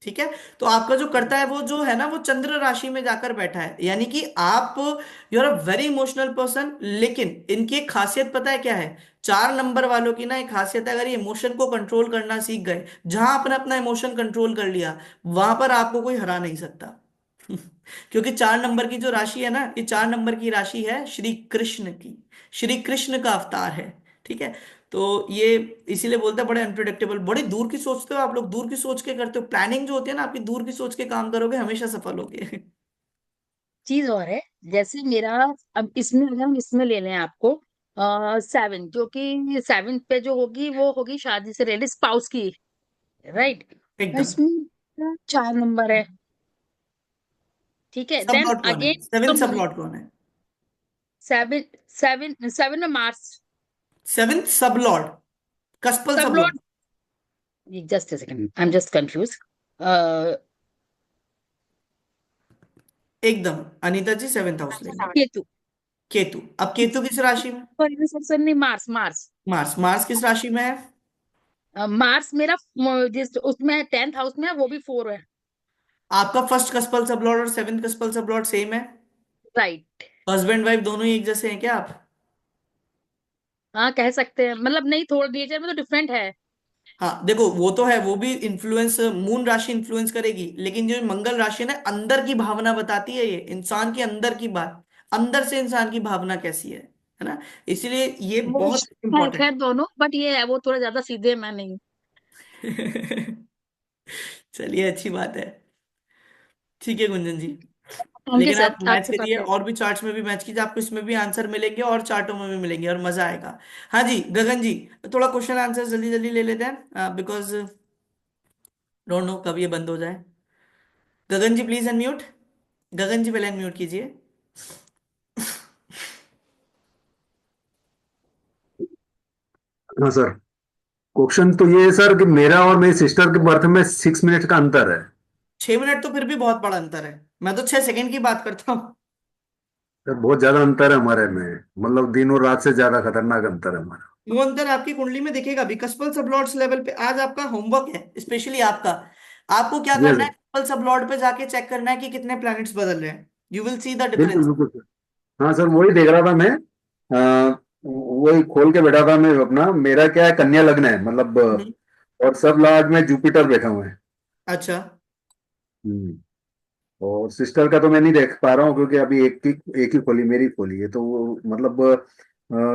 ठीक है। तो आपका जो करता है वो जो है ना, वो चंद्र राशि में जाकर बैठा है, यानी कि आप, you are a very emotional person. लेकिन इनकी एक खासियत पता है क्या है, 4 नंबर वालों की ना एक खासियत है, अगर ये इमोशन को कंट्रोल करना सीख गए, जहां आपने अपना इमोशन कंट्रोल कर लिया, वहां पर आपको कोई हरा नहीं सकता। क्योंकि 4 नंबर की जो राशि है ना, ये 4 नंबर की राशि है श्री कृष्ण की, श्री कृष्ण का अवतार है। ठीक है। तो ये इसीलिए बोलते हैं बड़े अनप्रिडिक्टेबल, बड़े दूर की सोचते हो आप लोग, दूर की सोच के करते हो, प्लानिंग जो होती है ना आपकी, दूर की सोच के काम करोगे हमेशा सफल होगे। चीज और है, जैसे मेरा, अब इसमें अगर हम इसमें ले लें आपको, 7, जो कि 7 पे जो होगी वो होगी शादी से रिलेटेड, स्पाउस की, राइट। एकदम। इसमें 4 नंबर है, ठीक है, सब देन लॉट कौन है, अगेन सेवन सब लॉट कौन है। 7, 7 में Mars. Seventh sub lord, cuspal sub sub lord. Lord, just second, I am just confuse. एकदम अनीता जी, सेवेंथ हाउस लेंगे। केतु। केतु, अब केतु किस राशि में। सॉरी नहीं, मार्स, मार्स। मार्स, मार्स किस राशि में है। मार्स मेरा जिस उसमें 10th हाउस में है, वो भी 4 है, आपका फर्स्ट कस्पल सब लॉर्ड और सेवेंथ कस्पल सब लॉर्ड सेम है। राइट। हस्बैंड वाइफ दोनों ही एक जैसे हैं क्या आप। हाँ कह सकते हैं, मतलब नहीं, थोड़ा नेचर में तो डिफरेंट है। हाँ देखो, वो तो है, वो भी इन्फ्लुएंस, मून राशि इन्फ्लुएंस करेगी, लेकिन जो मंगल राशि है ना, अंदर की भावना बताती है, ये इंसान के अंदर की बात, अंदर से इंसान की भावना कैसी है ना। इसीलिए ये वो बहुत है इंपॉर्टेंट। खैर दोनों, बट ये है वो थोड़ा ज्यादा सीधे, मैं नहीं। चलिए अच्छी बात है। ठीक है गुंजन जी। थैंक यू लेकिन सर, आप मैच आपके साथ करिए, बात। और भी चार्ट्स में भी मैच कीजिए, आपको इसमें भी आंसर मिलेंगे और चार्टों में भी मिलेंगे और मजा आएगा। हाँ जी गगन जी, थोड़ा क्वेश्चन आंसर जल्दी जल्दी ले लेते हैं, बिकॉज डोंट नो कब ये बंद हो जाए। गगन जी प्लीज अनम्यूट। गगन जी पहले अनम्यूट कीजिए। हाँ सर। क्वेश्चन तो ये है सर कि मेरा और मेरी सिस्टर के बर्थ में 6 मिनट का अंतर है। 6 मिनट तो फिर भी बहुत बड़ा अंतर है, मैं तो 6 सेकंड की बात करता हूँ। सर बहुत ज्यादा अंतर है हमारे में, मतलब दिन और रात से ज्यादा खतरनाक अंतर है हमारा। वो अंतर आपकी कुंडली में दिखेगा भी, कस्पल सबलॉर्ड्स लेवल पे। आज आपका होमवर्क है स्पेशली आपका, आपको क्या यस करना है, सर। कस्पल सबलॉर्ड पे जाके चेक करना है कि कितने प्लैनेट्स बदल रहे हैं, यू विल सी द बिल्कुल डिफरेंस। बिल्कुल सर। हाँ सर, वही देख रहा था मैं। वही खोल के बैठा था मैं अपना। मेरा क्या है, कन्या लग्न है मतलब, और सब लॉर्ड में जुपिटर बैठा हुआ है। अच्छा। हम्म। और सिस्टर का तो मैं नहीं देख पा रहा हूँ, क्योंकि अभी एक ही खोली, मेरी खोली है, तो वो मतलब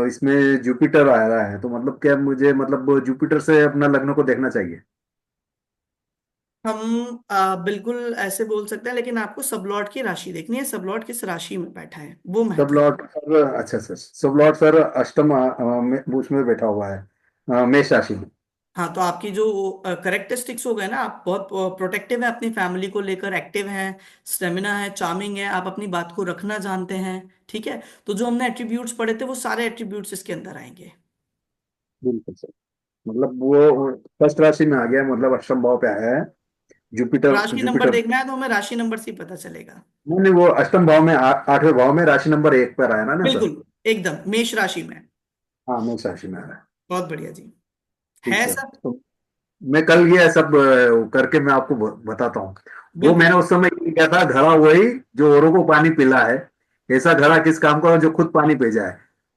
इसमें जुपिटर आ रहा है, तो मतलब क्या मुझे, मतलब जुपिटर से अपना लग्न को देखना चाहिए। हम बिल्कुल ऐसे बोल सकते हैं, लेकिन आपको सबलॉट की राशि देखनी है, सबलॉट किस राशि में बैठा है वो सब महत्व। लॉर्ड सर, अच्छा सर, सब लॉर्ड सर अष्टम उसमें बैठा हुआ है, मेष राशि में। हाँ, तो आपकी जो करेक्टरिस्टिक्स हो गए ना, आप बहुत प्रोटेक्टिव है अपनी फैमिली को लेकर, एक्टिव हैं, स्टेमिना है, चार्मिंग है, आप अपनी बात को रखना जानते हैं। ठीक है, तो जो हमने एट्रीब्यूट्स पढ़े थे वो सारे एट्रीब्यूट्स इसके अंदर आएंगे। बिल्कुल सर, मतलब वो फर्स्ट राशि में आ गया, मतलब अष्टम भाव पे आया है। जुपिटर, राशि नंबर जुपिटर। देखना है तो हमें राशि नंबर से ही पता चलेगा। नहीं नहीं, वो अष्टम भाव में, आठवें भाव में राशि नंबर 1 पर आया ना सर। बिल्कुल, एकदम मेष राशि में। हाँ, मेष राशि में आया है। बहुत बढ़िया जी। ठीक है सर, सब। तो मैं कल ये सब करके मैं आपको बताता हूँ। वो बिल्कुल। मैंने उस समय ये किया था, घड़ा वही जो औरों को पानी पिला है, ऐसा घड़ा किस काम का जो खुद पानी पी जाए।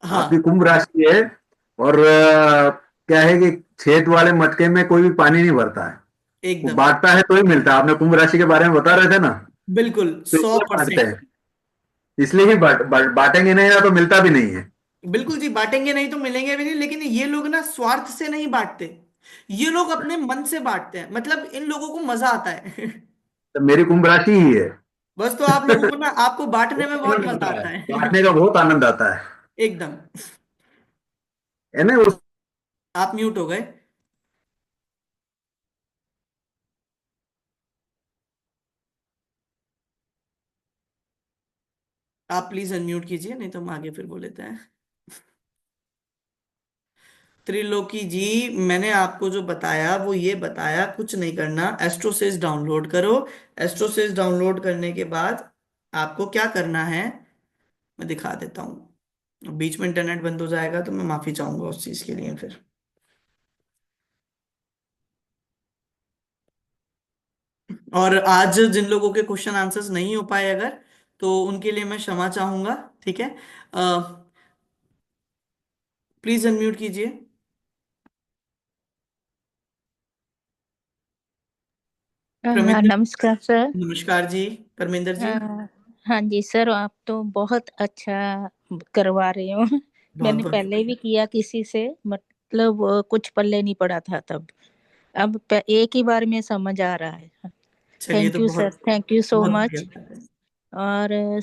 आपकी हाँ, कुंभ राशि है, और क्या है कि छेद वाले मटके में कोई भी पानी नहीं भरता है, वो एकदम एक, बांटता है तो ही मिलता है। आपने कुंभ राशि के बारे में बता रहे थे ना, बिल्कुल तो सौ इसलिए बांटते परसेंट हैं, इसलिए ही बांटेंगे नहीं ना तो मिलता भी नहीं है। बिल्कुल जी, बांटेंगे नहीं तो मिलेंगे भी नहीं, लेकिन ये लोग ना स्वार्थ से नहीं बांटते, ये लोग अपने मन से बांटते हैं, मतलब इन लोगों को मजा आता है। तो मेरी कुंभ राशि ही है। बस, तो आप लोगों को ना, आपको बांटने में बहुत बहुत आनंद मजा आता है, आता है। बांटने का बहुत आनंद आता है। एकदम। है ना उस आप म्यूट हो गए। आप प्लीज अनम्यूट कीजिए, नहीं तो हम आगे फिर बोल लेते हैं। त्रिलोकी जी, मैंने आपको जो बताया वो ये बताया, कुछ नहीं करना, एस्ट्रोसिस डाउनलोड करो। एस्ट्रोसिस डाउनलोड करने के बाद आपको क्या करना है मैं दिखा देता हूँ। बीच में इंटरनेट बंद हो जाएगा तो मैं माफी चाहूंगा उस चीज के लिए फिर। और आज जिन लोगों के क्वेश्चन आंसर्स नहीं हो पाए अगर, तो उनके लिए मैं क्षमा चाहूंगा। ठीक है, प्लीज अनम्यूट कीजिए। परमिंदर। नमस्कार सर। नमस्कार जी। परमिंदर जी। अ, हाँ जी सर, आप तो बहुत अच्छा करवा रहे हो। बहुत मैंने बहुत पहले भी शुक्रिया। किया किसी से, मतलब कुछ पल्ले नहीं पड़ा था तब। अब एक ही बार में समझ आ रहा है। चलिए, थैंक तो यू बहुत सर, थैंक यू सो बहुत मच। बढ़िया। और